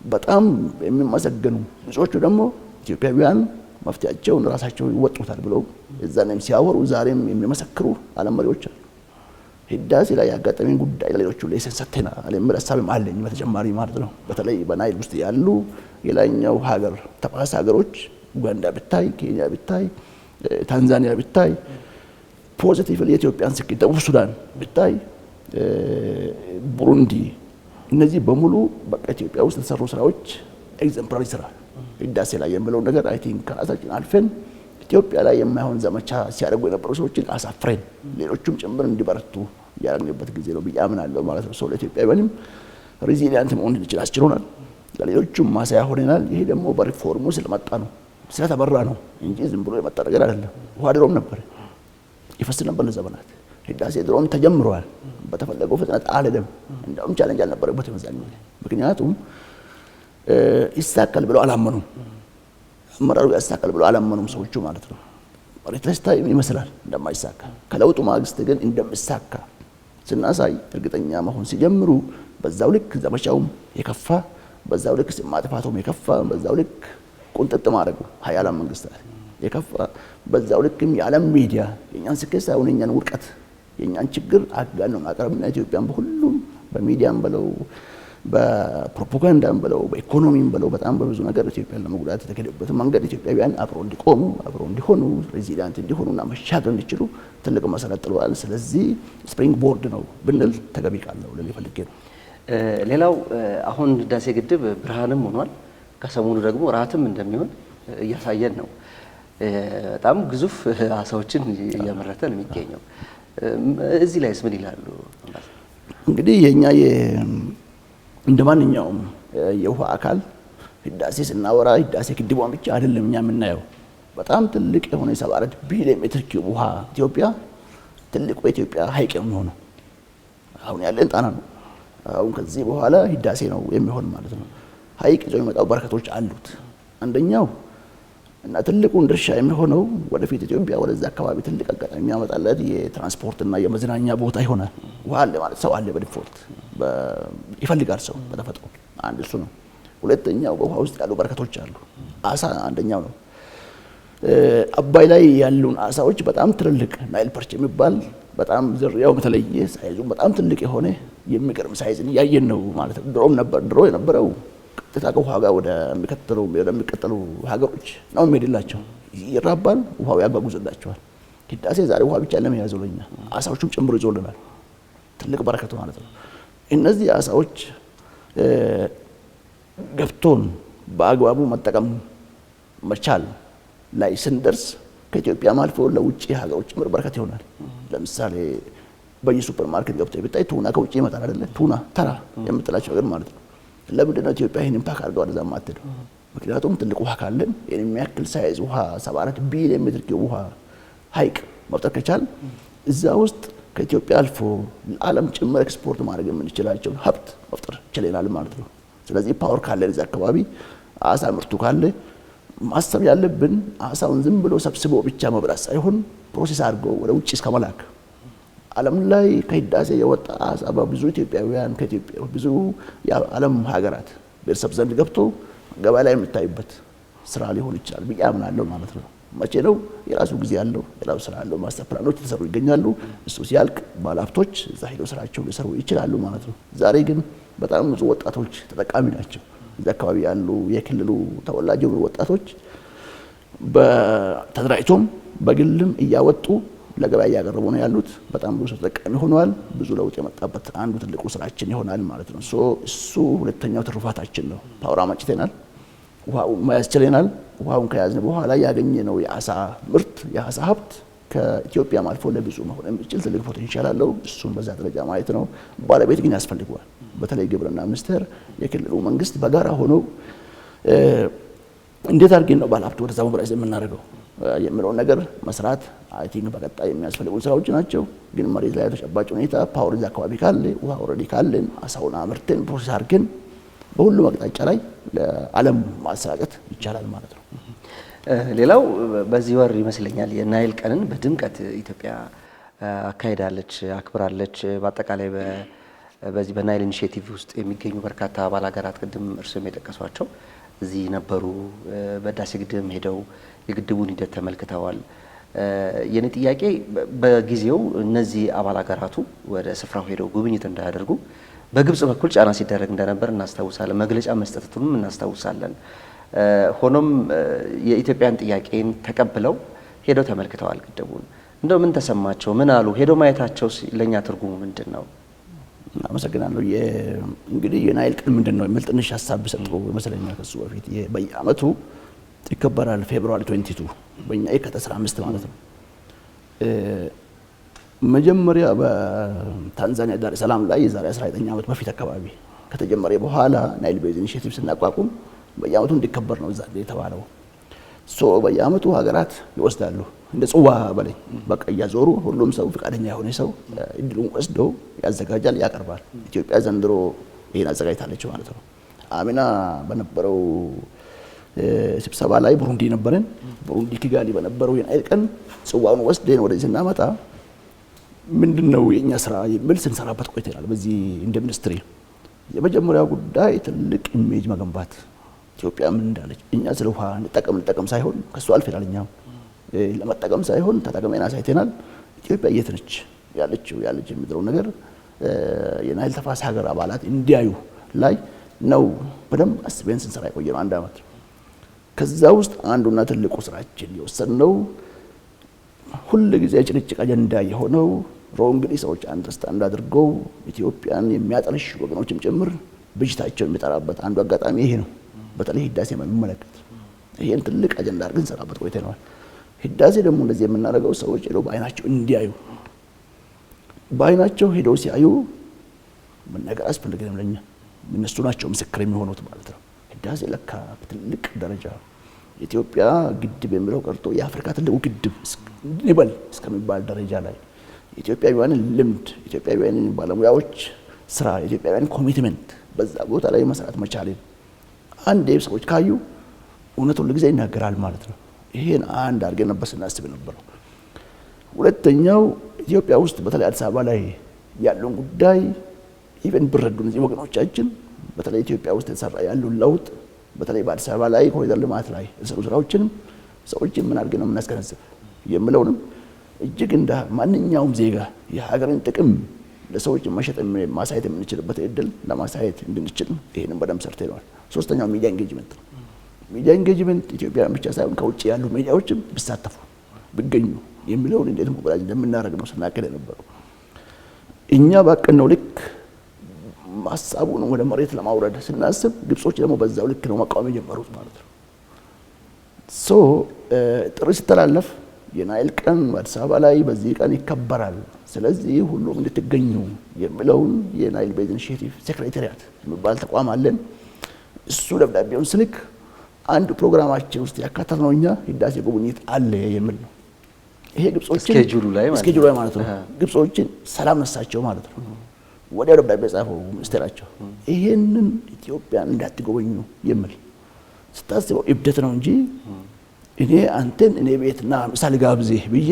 በጣም የሚመሰገኑ ብዙዎቹ ደግሞ ኢትዮጵያውያን መፍትያቸውን ራሳቸው ይወጡታል ብለው እዛንም ሲያወሩ ዛሬም የሚመሰክሩ ዓለም መሪዎች አሉ። ህዳሴ ላይ ያጋጠመኝ ጉዳይ ለሌሎቹ ሌሰን ሰጥተናል የሚል ሀሳብም አለኝ በተጨማሪ ማለት ነው። በተለይ በናይል ውስጥ ያሉ የላይኛው ሀገር ተፋሰስ ሀገሮች ኡጋንዳ ብታይ፣ ኬንያ ብታይ፣ ታንዛኒያ ብታይ ፖዚቲቭሊ የኢትዮጵያን ስኬት፣ ደቡብ ሱዳን ብታይ፣ ቡሩንዲ እነዚህ በሙሉ በቃ ኢትዮጵያ ውስጥ የተሰሩ ስራዎች ኤግዘምፕላሪ ስራ ህዳሴ ላይ የሚለው ነገር አይ ቲንክ ከራሳችን አልፈን ኢትዮጵያ ላይ የማይሆን ዘመቻ ሲያደርጉ የነበሩ ሰዎችን አሳፍረን ሌሎቹም ጭምር እንዲበረቱ ያደረግንበት ጊዜ ነው ብዬ አምናለሁ ማለት ነው። ሰው ለኢትዮጵያውያንም ሬዚሊያንት መሆን እንድንችል አስችሎናል። ለሌሎቹም ማሳያ ሆነናል። ይሄ ደግሞ በሪፎርሙ ስለመጣ ነው ስለተመራ ነው እንጂ ዝም ብሎ የመጣ ነገር አይደለም። ውሃ ድሮም ነበር ይፈስ ነበር ለዘመናት። ህዳሴ ድሮም ተጀምሯል። በተፈለገው ፍጥነት አልሄደም። እንደውም ቻሌንጅ አልነበረበትም በዛን ጊዜ። ምክንያቱም ይሳካል ብለው አላመኑም። አመራሩ ያሳካል ብለው አላመኑም ሰዎቹ ማለት ነው። መሬት ላይ ስታይ ይመስላል እንደማይሳካ፣ ከለውጡ ማግስት ግን እንደሚሳካ ስናሳይ እርግጠኛ መሆን ሲጀምሩ በዛው ልክ ዘመቻውም የከፋ፣ በዛው ልክ ስም ማጥፋቱም የከፋ፣ በዛው ልክ ቁንጥጥ ማድረጉ ሀያላን መንግስታት የከፋ፣ በዛው ልክም የዓለም ሚዲያ የኛን ስኬት ሳይሆን የኛን ውድቀት የኛን ችግር አጋኖ ማቅረብና ኢትዮጵያን በሁሉም በሚዲያም በለው በፕሮፓጋንዳም በለው በኢኮኖሚም በለው በጣም በብዙ ነገር ኢትዮጵያን ለመጉዳት የተከደበት መንገድ ኢትዮጵያውያን አብረው እንዲቆሙ አብረው እንዲሆኑ ሬዚሊያንት እንዲሆኑና መሻገር እንዲችሉ ትልቅ መሰረት ጥለዋል። ስለዚህ ስፕሪንግ ቦርድ ነው ብንል ተገቢ ቃል ነው ልል ፈልጌ ነው። ሌላው አሁን ህዳሴ ግድብ ብርሃንም ሆኗል። ከሰሞኑ ደግሞ ራትም እንደሚሆን እያሳየን ነው። በጣም ግዙፍ አሳዎችን እያመረተ ነው የሚገኘው። እዚህ ላይስ ምን ይላሉ? እንግዲህ የኛ እንደ ማንኛውም የውሃ አካል ህዳሴ ስናወራ ህዳሴ ግድቧን ብቻ አይደለም እኛ የምናየው። በጣም ትልቅ የሆነ 74 ቢሊዮን ሜትር ኪዩብ ውሃ ኢትዮጵያ ትልቁ የኢትዮጵያ ሀይቅ ነው የሚሆነው። አሁን ያለን ጣና ነው። አሁን ከዚህ በኋላ ህዳሴ ነው የሚሆን ማለት ነው። ሀይቅ ይዞ የሚመጣው በረከቶች አሉት። አንደኛው እና ትልቁን ድርሻ የሚሆነው ወደፊት ኢትዮጵያ ወደዛ አካባቢ ትልቅ አጋጣሚ የሚያመጣለት የትራንስፖርትና የመዝናኛ ቦታ ይሆናል። ውሃ አለ ማለት ሰው አለ በዲፎልት ይፈልጋል ሰው በተፈጥሮ አንድ እሱ ነው። ሁለተኛው በውሃ ውስጥ ያሉ በረከቶች አሉ። አሳ አንደኛው ነው። አባይ ላይ ያሉን አሳዎች በጣም ትልልቅ ናይል ፐርች የሚባል በጣም ዝርያው በተለየ ሳይዙ በጣም ትልቅ የሆነ የሚገርም ሳይዝን እያየን ነው ማለት ነው። ድሮ የነበረው ቀጥታ ከውሃ ጋር ወደሚቀጥሉ ሀገሮች ነው የሚሄድላቸው። ይራባል፣ ውሃው ያጓጉዝላቸዋል። ህዳሴ ዛሬ ውሃ ብቻ ለመያዝ ለኛ አሳዎቹም ጭምር ይዞልናል። ትልቅ በረከት ማለት ነው። እነዚህ አሳዎች ገብቶን በአግባቡ መጠቀም መቻል ላይ ስንደርስ ከኢትዮጵያ አልፎ ለውጭ ሀገሮች ጭምር በረከት ይሆናል። ለምሳሌ በየሱፐር ማርኬት ገብቶ ብታይ ቱና ከውጭ ይመጣል አይደለ? ቱና ተራ የምትላቸው ነገር ማለት ነው። ለምንድን ነው ኢትዮጵያ ይሄንን ፓክ አድርገው ወደዛ ማትሄደው? ምክንያቱም ትልቅ ውሃ ካለን ይሄን የሚያክል ሳይዝ ውሃ 74 ቢሊዮን ሜትር ኪዩብ ውሃ ሀይቅ መፍጠር ከቻል እዛ ውስጥ ከኢትዮጵያ አልፎ ለዓለም ጭምር ኤክስፖርት ማድረግ የምንችላቸውን ሀብት መፍጠር ችለናል ማለት ነው። ስለዚህ ፓወር ካለን እዛ አካባቢ አሳ ምርቱ ካለ ማሰብ ያለብን አሳውን ዝም ብሎ ሰብስቦ ብቻ መብላት ሳይሆን ፕሮሴስ አድርጎ ወደ ውጭ እስከ መላክ። ዓለም ላይ ከህዳሴ የወጣ አሳ በብዙ ኢትዮጵያውያን ከኢትዮጵያ ብዙ የዓለም ሀገራት ቤተሰብ ዘንድ ገብቶ ገበያ ላይ የምታይበት ስራ ሊሆን ይችላል ብዬ አምናለሁ ማለት ነው። መቼ ነው? የራሱ ጊዜ ያለው የራሱ ስራ ያለው ማስተር ፕላኖች ተሰሩ ይገኛሉ። እሱ ሲያልቅ ባለሀብቶች እዛ ሄደው ስራቸውን ሊሰሩ ይችላሉ ማለት ነው። ዛሬ ግን በጣም ብዙ ወጣቶች ተጠቃሚ ናቸው። እዛ አካባቢ ያሉ የክልሉ ተወላጅ የሆኑ ወጣቶች በተደራጅቶም በግልም እያወጡ ለገበያ እያቀረቡ ነው ያሉት። በጣም ብዙ ተጠቃሚ ሆነዋል። ብዙ ለውጥ የመጣበት አንዱ ትልቁ ስራችን ይሆናል ማለት ነው። እሱ ሁለተኛው ትሩፋታችን ነው። ፓወር አመጭተናል፣ ውሃውን መያዝ ችለናል። ውሃውን ከያዝን በኋላ ያገኘነው የአሳ ምርት የአሳ ሀብት ከኢትዮጵያም አልፎ ለብዙ መሆን የሚችል ትልቅ ፖቴንሻል አለው። እሱን በዛ ደረጃ ማየት ነው። ባለቤት ግን ያስፈልገዋል። በተለይ ግብርና ሚኒስቴር፣ የክልሉ መንግስት በጋራ ሆነው እንዴት አድርገን ነው ባለሀብቱ ወደዛ ሞቢላይዝ የምናደርገው የሚለውን ነገር መስራት አይ ቲንክ በቀጣይ የሚያስፈልጉ ስራዎች ናቸው። ግን መሬት ላይ ተጨባጭ ሁኔታ ፓወር እዛ አካባቢ ካለ ውሃ ኦልሬዲ ካለን አሳውን አምርተን ፕሮሰስ አድርገን በሁሉም አቅጣጫ ላይ ለዓለም ማሰራጨት ይቻላል ማለት ነው። ሌላው በዚህ ወር ይመስለኛል የናይል ቀንን በድምቀት ኢትዮጵያ አካሄዳለች፣ አክብራለች። በአጠቃላይ በዚህ በናይል ኢኒሼቲቭ ውስጥ የሚገኙ በርካታ አባል ሀገራት ቅድም እርስዎም የጠቀሷቸው እዚህ ነበሩ። በህዳሴ ግድብ ሄደው የግድቡን ሂደት ተመልክተዋል። የኔ ጥያቄ በጊዜው እነዚህ አባል ሀገራቱ ወደ ስፍራው ሄደው ጉብኝት እንዳያደርጉ በግብጽ በኩል ጫና ሲደረግ እንደነበር እናስታውሳለን። መግለጫ መስጠቱንም እናስታውሳለን። ሆኖም የኢትዮጵያን ጥያቄን ተቀብለው ሄደው ተመልክተዋል ግድቡን። እንደው ምን ተሰማቸው? ምን አሉ? ሄደው ማየታቸው ለኛ ትርጉሙ ምንድን ነው? አመሰግናለሁ። እንግዲህ የናይል ቀን ምንድን ነው የሚል ትንሽ ሀሳብ ብሰጠው ይመስለኛል። ከሱ በፊት በየአመቱ ይከበራል ፌብሩዋሪ 22 በእኛ የካቲት 15 ማለት ነው። መጀመሪያ በታንዛኒያ ዳር ሰላም ላይ የዛሬ 19 ዓመት በፊት አካባቢ ከተጀመረ በኋላ ናይል ቤዚን ኢኒሼቲቭ ስናቋቁም በየአመቱ እንዲከበር ነው እዛ የተባለው። በየአመቱ ሀገራት ይወስዳሉ እንደ ጽዋ በላይ በቃ እያዞሩ ሁሉም ሰው ፈቃደኛ የሆነ ሰው እድሉን ወስዶ ያዘጋጃል፣ ያቀርባል። ኢትዮጵያ ዘንድሮ ይሄን አዘጋጅታለች ማለት ነው። አሚና በነበረው ስብሰባ ላይ ቡሩንዲ ነበረን። ቡሩንዲ ኪጋሊ በነበረው የናይል ቀን ጽዋውን ወስደን ወደዚህ ስናመጣ ምንድነው የኛ ስራ የሚል ስንሰራበት ቆይተናል። በዚህ እንደ ሚኒስትሪ የመጀመሪያው ጉዳይ ትልቅ ኢሜጅ መገንባት ኢትዮጵያ ምን እንዳለች እኛ ስለ ውሃ እንጠቀም ሳይሆን ከሱ አልፈናል። እኛም ለመጠቀም ሳይሆን ተጠቅመን አሳይተናል። ኢትዮጵያ የት ነች ያለችው የሚለው ነገር የናይል ተፋሰስ ሀገር አባላት እንዲያዩ ላይ ነው በደንብ አስበን ስንሰራ የቆየነው አንድ አመት። ከዛ ውስጥ አንዱና ትልቁ ስራችን የወሰድነው ሁሉ ጊዜ ጭቅጭቅ አጀንዳ የሆነው ሮንግሊ ሰዎች አንደርስታንድ አድርገው ኢትዮጵያን የሚያጠለሽ ወገኖችም ጭምር ብጅታቸው የሚጠራበት አንዱ አጋጣሚ ይሄ ነው። በተለይ ህዳሴ የሚመለከት ይሄን ትልቅ አጀንዳ አድርገን ሰራበት ቆይተናል። ህዳሴ ደግሞ እንደዚህ የምናደርገው ሰዎች ሄደው በአይናቸው እንዲያዩ፣ በአይናቸው ሄደው ሲያዩ ምን ነገር አስፈልገንም ለኛ እነሱ ናቸው ምስክር የሚሆኑት ማለት ነው። ህዳሴ ለካ ትልቅ ደረጃ ኢትዮጵያ ግድብ የሚለው ቀርቶ የአፍሪካ ትልቁ ግድብ ይበል እስከሚባል ደረጃ ላይ ኢትዮጵያውያንን ልምድ፣ ኢትዮጵያውያንን ባለሙያዎች ስራ፣ ኢትዮጵያውያንን ኮሚትመንት በዛ ቦታ ላይ መስራት መቻልን አንዴ ሰዎች ካዩ እውነቱን ለጊዜ ይናገራል ማለት ነው። ይሄን አንድ አድርገን ነበር ስናስብ ነበረው። ሁለተኛው ኢትዮጵያ ውስጥ በተለይ አዲስ አበባ ላይ ያለውን ጉዳይ ኢቨን ብረዱን እዚህ ወገኖቻችን በተለይ ኢትዮጵያ ውስጥ የተሰራ ያለው ለውጥ በተለይ በአዲስ አበባ ላይ ኮሪደር ልማት ላይ የሰሩ ስራዎችንም ሰዎችን ምን አድርገን ነው የምናስገነዝብ የምለውንም እጅግ እንደ ማንኛውም ዜጋ የሀገርን ጥቅም ለሰዎች መሸጥ ማሳየት የምንችልበት እድል ለማሳየት እንድንችል ይሄንን በደንብ ሰርተናል። ሶስተኛው ሚዲያ ኢንጌጅመንት ነው። ሚዲያ ኢንጌጅመንት ኢትዮጵያን ብቻ ሳይሆን ከውጭ ያሉ ሚዲያዎችም ቢሳተፉ ቢገኙ የሚለውን እንዴት ሞቢላይዝ እንደምናደርግ ነው ስናከለ ነበረው። እኛ ባቀነው ልክ ሀሳቡን ወደ መሬት ለማውረድ ስናስብ ግብጾች ደግሞ በዛው ልክ ነው መቃወም የጀመሩት ማለት ነው። ጥሪ ሲተላለፍ የናይል ቀን በአዲስ አበባ ላይ በዚህ ቀን ይከበራል፣ ስለዚህ ሁሉም እንድትገኙ የሚለውን የናይል ቤዚን ኢኒሼቲቭ ሴክሬታሪያት የሚባል ተቋም አለን። እሱ ደብዳቤውን ስልክ አንድ ፕሮግራማችን ውስጥ ያካተትነው እኛ ህዳሴ ጉብኝት አለ የሚል ነው። ይሄ ግብጾችን ስኬጁሉ ላይ ማለት ነው። ግብጾችን ሰላም ነሳቸው ማለት ነው። ወዲያው ደብዳቤ ጻፈው ሚኒስቴራቸው ይሄንን ኢትዮጵያን እንዳትጎበኙ የሚል ስታስበው እብደት ነው እንጂ እኔ አንተን እኔ ቤትና ምሳሌ ጋብዝህ ብዬ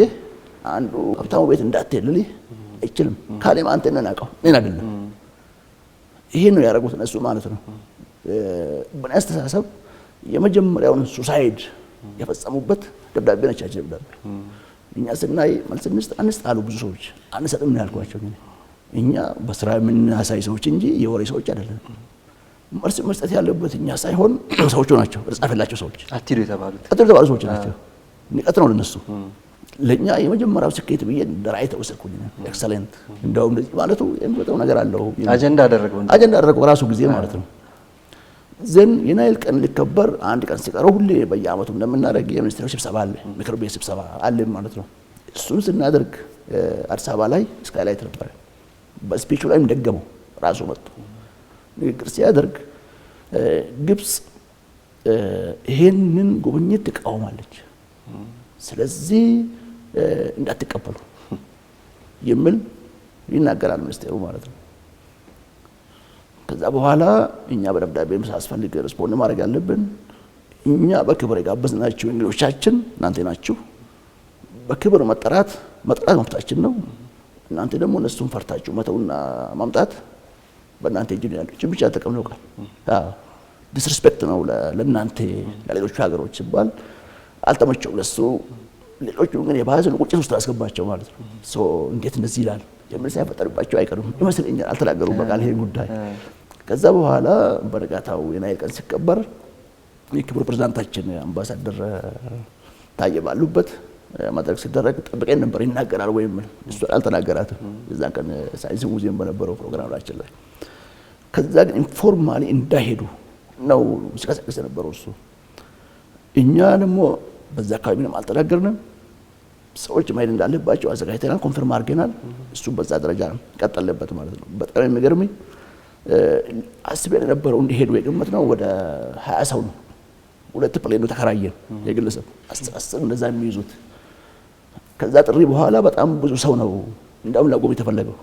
አንዱ ሀብታሙ ቤት እንዳትሄድልህ አይችልም። ካለም አንተን ነው ናቀው እኔን አይደለም። ይሄን ነው ያደረጉት እነሱ ማለት ነው። በእኔ አስተሳሰብ የመጀመሪያውን ሱሳይድ የፈጸሙበት ደብዳቤ ነች። ደብዳቤ እኛ ስናይ መልስ እንስጥ አሉ ብዙ ሰዎች። አንሰጥም ነው ያልኳቸው። እኛ በስራ የምናሳይ ሰዎች እንጂ የወሬ ሰዎች አይደለም። መልስ መስጠት ያለበት እኛ ሳይሆን ሰዎቹ ናቸው። ጻፈላቸው ሰዎች አትሉ የተባሉት ሰዎች ናቸው። ንቀት ነው ለነሱ። ለኛ የመጀመሪያው ስኬት ብዬ እንደራይ ተወሰድኩኝ። ኤክሰለንት እንደውም እንደዚህ ማለቱ የሚወጣው ነገር አለው። አጀንዳ አደረገው ራሱ ጊዜ ማለት ነው። ዘን የናይል ቀን ሊከበር አንድ ቀን ሲቀረው ሁሌ በየአመቱ እንደምናደርግ የሚኒስትሮች ስብሰባ አለ፣ ምክር ቤት ስብሰባ አለ ማለት ነው። እሱን ስናደርግ አዲስ አበባ ላይ ስካይላይት ነበር። በስፒቹ ላይም ደገመው ራሱ መጥቶ ንግግር ሲያደርግ ግብጽ ይሄንን ጉብኝት ትቃወማለች፣ ስለዚህ እንዳትቀበሉ የሚል ይናገራል ሚኒስቴሩ ማለት ነው። ከዛ በኋላ እኛ በደብዳቤ ሳያስፈልግ ሪስፖንድ ማድረግ ያለብን እኛ በክብር የጋበዝናችሁ እንግዶቻችን እናንተ ናችሁ። በክብር መጥራት መብታችን ነው። እናንተ ደግሞ እነሱን ፈርታችሁ መተውና ማምጣት በእናንተ እጅ ነው ያለው እቺ ብቻ ተቀምነው ቃል ዲስሪስፔክት ነው ለእናንተ ለሌሎች ሀገሮች ሲባል አልተመቸው ለሱ ሌሎቹ ግን የባህል ቁጭት ውስጥ አስገባቸው ማለት ነው ሶ እንዴት እንደዚህ ይላል የምን ሳይፈጠርባቸው አይቀርም ይመስለኛል አልተናገሩም በቃል ይሄ ጉዳይ ከዛ በኋላ በረጋታው የናይል ቀን ሲከበር የክብር ፕሬዝዳንታችን አምባሳደር ታዬ ባሉበት መድረክ ሲደረግ ጠብቀን ነበር ይናገራል ወይም እሱ አልተናገራትም የዛን ቀን ሳይንስ ሙዚየም በነበረው ፕሮግራማችን ላይ ከዛ ግን ኢንፎርማሊ እንዳይሄዱ ነው ሲቀሰቅስ የነበረው እሱ እኛ ደግሞ በዛ አካባቢ ምንም አልተናገርንም ሰዎች ማይል እንዳለባቸው አዘጋጅተናል ኮንፈርም አድርገናል እሱ በዛ ደረጃ ቀጠለበት ማለት ነው በጣም የሚገርመኝ አስበን የነበረው እንዲሄዱ የገመትነው ወደ 20 ሰው ነው ሁለት ፕሌን ነው ተከራየን የግለሰብ አስር እንደዛ የሚይዙት ከዛ ጥሪ በኋላ በጣም ብዙ ሰው ነው እንደውም ለቆም የተፈለገው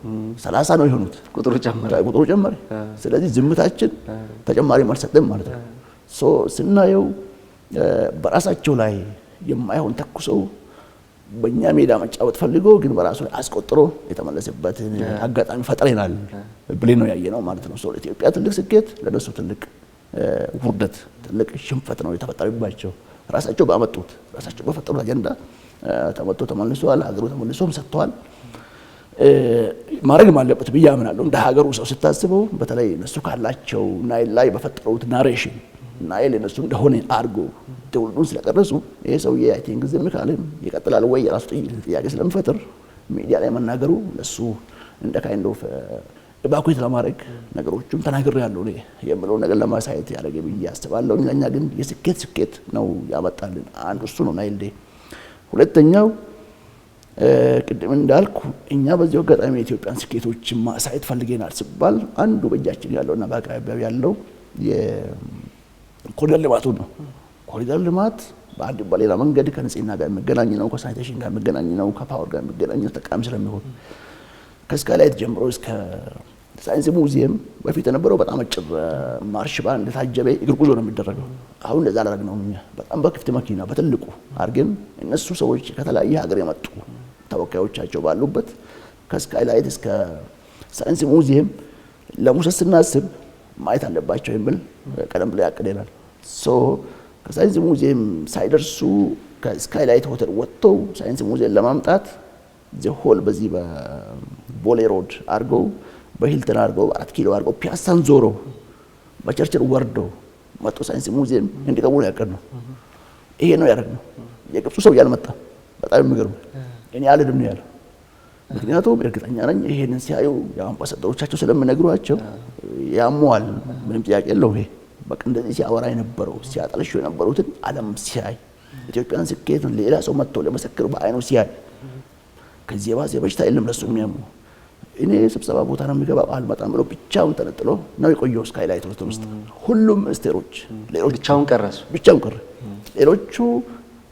30 ነው የሆኑት ቁጥሩ ጨመረ ስለዚህ ዝምታችን ተጨማሪ ማልሰጠም ማለት ነው ሶ ስናየው በራሳቸው ላይ የማይሆን ተኩሰው በእኛ ሜዳ መጫወት ፈልጎ ግን በራሱ ላይ አስቆጥሮ የተመለሰበት አጋጣሚ ፈጥረናል ብለን ነው ያየነው ማለት ነው ሶ ኢትዮጵያ ትልቅ ስኬት ለነሱ ትልቅ ውርደት ትልቅ ሽንፈት ነው የተፈጠረባቸው ራሳቸው ባመጡት ራሳቸው በፈጠሩት አጀንዳ ተመቶ ተመልሰዋል ሀገሩ ተመልሶም ሰጥተዋል ማድረግ ማለበት ብዬ አምናለሁ እንደ ሀገሩ ሰው ስታስበው በተለይ እነሱ ካላቸው ናይል ላይ በፈጠሩት ናሬሽን ናይል እነሱ እንደሆነ አርጎ ትውልዱን ስለቀረጹ ይሄ ሰውዬ አይ ቲንክ ዝም ካለም ይቀጥላል ወይ የራሱ ጥያቄ ስለምፈጥር ሚዲያ ላይ መናገሩ ለሱ እንደ ካይንድ ኦፍ እባክዎት ለማድረግ ነገሮቹን ተናግሬ ያለው ነው የምለው ነገር ለማሳየት ያደረገ ብዬ አስባለሁ ለኛ ግን የስኬት ነው ያመጣልን አንዱ እሱ ነው ናይል ዴይ ሁለተኛው ቅድም እንዳልኩ እኛ በዚህ አጋጣሚ የኢትዮጵያን ስኬቶች ማሳየት ፈልገናል ሲባል አንዱ በእጃችን ያለውና በአቅራቢያው ያለው የኮሪደር ልማቱ ነው ኮሪደር ልማት በአንድ በሌላ መንገድ ከንጽህና ጋር የሚገናኝ ነው ከሳኒቴሽን ጋር የሚገናኝ ነው ከፓወር ጋር የሚገናኝ ነው ተቃም ስለሚሆን ከስካይላይት ጀምሮ እስከ ሳይንስ ሙዚየም በፊት የነበረው በጣም አጭር ማርሽ ባንድ ታጀበ እግር ጉዞ ነው የሚደረገው አሁን እንደዛ አላደረግነውም እኛ በጣም በክፍት መኪና በትልቁ አርገን እነሱ ሰዎች ከተለያየ ሀገር የመጡ ተወካዮቻቸው ባሉበት ከስካይላይት እስከ ሳይንስ ሙዚየም ለሙሰስ ስናስብ ማየት አለባቸው የሚል ቀደም ብለ ያቀደናል ሶ ከሳይንስ ሙዚየም ሳይደርሱ ከስካይላይት ሆቴል ወጥተው ሳይንስ ሙዚየም ለማምጣት ዘሆል በዚህ በቦሌ ሮድ አርገው በሂልተን አርገው 4 ኪሎ አርገው ፒያሳን ዞሮ በቸርችል ወርደው መጥቶ ሳይንስ ሙዚየም እንዲገቡ ነው ያቀድነው ይሄ ነው ያደረግነው የግብፁ ሰው ያልመጣ በጣም የሚገርም እኔ አልሄድም ነው ያለው ምክንያቱም እርግጠኛ ነኝ ይሄንን ሲያዩ የአምባሳደሮቻቸው ስለምነግሯቸው ያሟል ምንም ጥያቄ የለው ይሄ በቃ እንደዚህ ሲያወራ የነበረው ሲያጠለሹ የነበሩትን ዓለም ሲያይ ኢትዮጵያን ስኬትን ሌላ ሰው መጥቶ ለመሰክር በአይኑ ሲያይ ከዚህ የባሰ በሽታ የለም ለሱ የሚያሙ እኔ ስብሰባ ቦታ ነው የሚገባው አልመጣም ብሎ ብቻውን ተነጥሎ ነው የቆየው ስካይላይት ውስጥ ሁሉም ሚኒስቴሮች ሌሎች ብቻውን ቀረ ሌሎቹ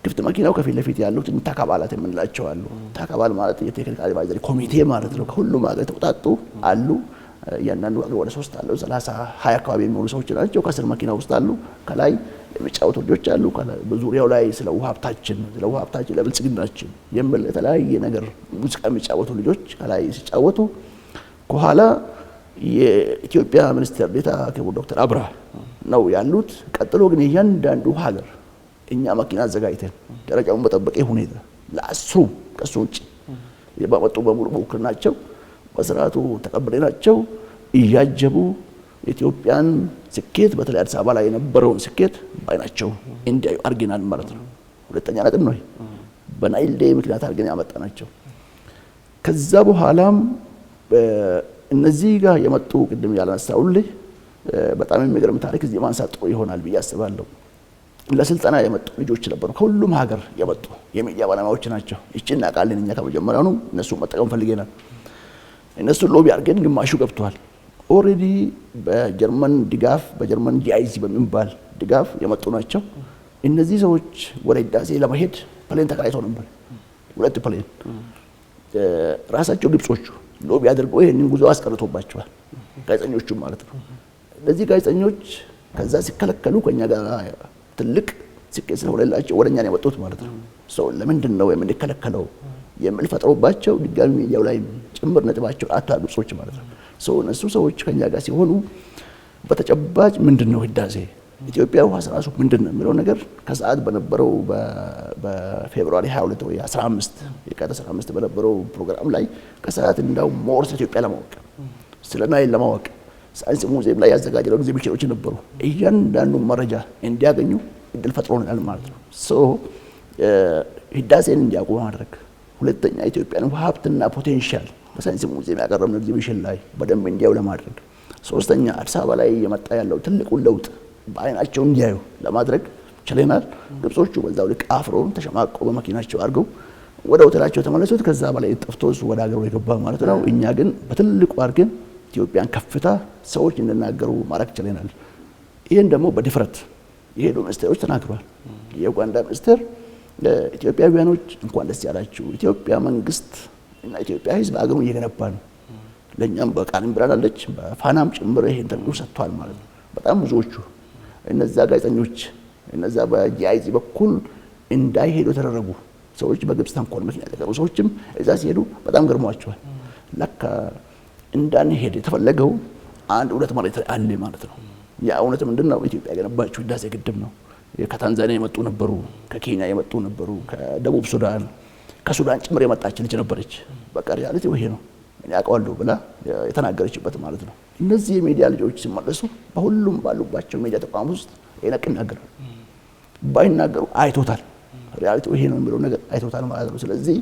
ክፍት መኪናው ከፊት ለፊት ያሉት ታካባላት የምንላቸው አሉ ታካባል ማለት የቴክኒካል አድቫይዘሪ ኮሚቴ ማለት ነው ከሁሉም ሀገር ተውጣጡ አሉ ያንዳንዱ ሀገር ወደ 3 አለው 30 20 አካባቢ የሚሆኑ ሰዎች ናቸው ከስር መኪና ውስጥ አሉ ከላይ የሚጫወቱ ልጆች አሉ በዙሪያው ላይ ስለ ውሃ ሀብታችን ለብልጽግናችን የሚል የተለያየ ነገር ሙዚቃ የሚጫወቱ ልጆች ከላይ ሲጫወቱ ከኋላ የኢትዮጵያ ሚኒስትር ዴኤታ ክቡር ዶክተር አብርሃ ነው ያሉት ቀጥሎ ግን እያንዳንዱ ሀገር እኛ መኪና አዘጋጅተን ደረጃውን በጠበቀ ሁኔታ ለአስሩ ከሱ ውጪ የባመጡ በሙሉ በውክልናቸው በስርዓቱ ተቀብለናቸው እያጀቡ ኢትዮጵያን ስኬት በተለይ አዲስ አበባ ላይ የነበረውን ስኬት ባይናቸው እንዲያዩ አርገናል ማለት ነው ሁለተኛ ነጥብ ነው በናይል ዴይ ምክንያት አርገን ያመጣናቸው ከዛ በኋላም እነዚህ ጋር የመጡ ቅድም ያላነሳውልህ በጣም የሚገርም ታሪክ እዚህ ማንሳት ጥሩ ይሆናል ብዬ አስባለሁ ለስልጠና የመጡ ልጆች ነበሩ ከሁሉም ሀገር የመጡ የሚዲያ ባለሙያዎች ናቸው እቺን አቃለን እኛ ከመጀመሪያው ነው እነሱ መጠቀም ፈልገናል እነሱ ሎቢ አርገን ግማሹ ገብቷል ኦሬዲ በጀርመን ድጋፍ በጀርመን ጂአይሲ በሚባል ድጋፍ የመጡ ናቸው እነዚህ ሰዎች ወደ ህዳሴ ለመሄድ ፕሌን ተከራይተው ነበር ሁለት ፕሌን ራሳቸው ግብጾቹ ሎቢ አድርገው ይሄንን ጉዞ አስቀርቶባቸዋል ጋዜጠኞቹ ማለት ነው እነዚህ ጋዜጠኞች ከዛ ሲከለከሉ ከኛ ጋር ትልቅ ስኬት ስለሆነላቸው ወደኛ ነው የመጡት ማለት ነው ሰው ለምንድን ነው የምንከለከለው የሚል ፈጥሮባቸው ድጋሚ ሚዲያው ላይ ጭምር ነጥባቸው አታግጾች ማለት ነው እነሱ ሰዎች ከኛ ጋር ሲሆኑ በተጨባጭ ምንድነው ህዳሴ ኢትዮጵያ ውሃ ራሱ ምንድነው የሚለው ነገር ከሰዓት በነበረው በፌብሩዋሪ 22 ወይ 15 የካቲት 15 በነበረው ፕሮግራም ላይ ከሰዓት እንዳው ሞር ኢትዮጵያ ለማወቅ ስለ ናይል ለማወቅ ሳይንስ ሙዚየም ላይ ያዘጋጀው ኤግዚቢሽኖች ነበሩ። እያንዳንዱ መረጃ እንዲያገኙ እድል ፈጥሮናል ማለት ነው። ህዳሴን እንዲያውቁ ማድረግ፣ ሁለተኛ ኢትዮጵያን ሀብትና ፖቴንሻል በሳይንስ ሙዚየም ያቀረብነው ኤግዚቢሽን ላይ በደንብ እንዲያው ለማድረግ፣ ሶስተኛ አዲስ አበባ ላይ የመጣ ያለው ትልቁን ለውጥ በአይናቸው እንዲያዩ ለማድረግ ችለናል። ግብጾቹ በዛው ልክ አፍሮን ተሸማቀው በመኪናቸው አድርገው ወደ ሆቴላቸው ተመለሱት። ከዛ በላይ ጠፍቶ እሱ ወደ ሀገሩ የገባ ማለት ነው። እኛ ግን በትልቁ አድርገን ኢትዮጵያን ከፍታ ሰዎች እንድናገሩ ማድረግ ችለናል። ይህን ደግሞ በድፍረት የሄዱ ሚኒስትሮች ተናግረዋል። የኡጋንዳ ሚኒስትር ኢትዮጵያውያኖች እንኳን ደስ ያላችሁ፣ ኢትዮጵያ መንግስት እና ኢትዮጵያ ህዝብ አገሩን እየገነባ ነው። ለኛም በቃልም ብላለች፣ በፋናም ጭምር ይሄን ኢንተርቪው ሰጥቷል ማለት ነው። በጣም ብዙዎቹ እነዛ ጋዜጠኞች እነዛ በጂአይዚ በኩል እንዳይሄዱ የተደረጉ ሰዎች በግብጽ ተንኮል ምክንያት የቀሩ ሰዎችም እዛ ሲሄዱ በጣም ገርሟቸዋል። ለካ እንዳንሄድ የተፈለገው አንድ እውነት ማለት አለ ማለት ነው። ያ እውነት ምንድነው? ኢትዮጵያ የገነባችው ህዳሴ ግድብ ነው። ከታንዛኒያ የመጡ ነበሩ፣ ከኬንያ የመጡ ነበሩ፣ ከደቡብ ሱዳን ከሱዳን ጭምር የመጣች ልጅ ነበረች። በቃ ሪያሊቲ ይሄ ነው እኔ አውቀዋለሁ ብላ የተናገረችበት ማለት ነው። እነዚህ የሚዲያ ልጆች ሲመለሱ በሁሉም ባሉባቸው ሚዲያ ተቋም ውስጥ ይነቅ ይናገራሉ። ባይናገሩ አይቶታል፣ ሪያሊቲ ይሄ ነው የሚለው ነገር አይቶታል ማለት ነው። ስለዚህ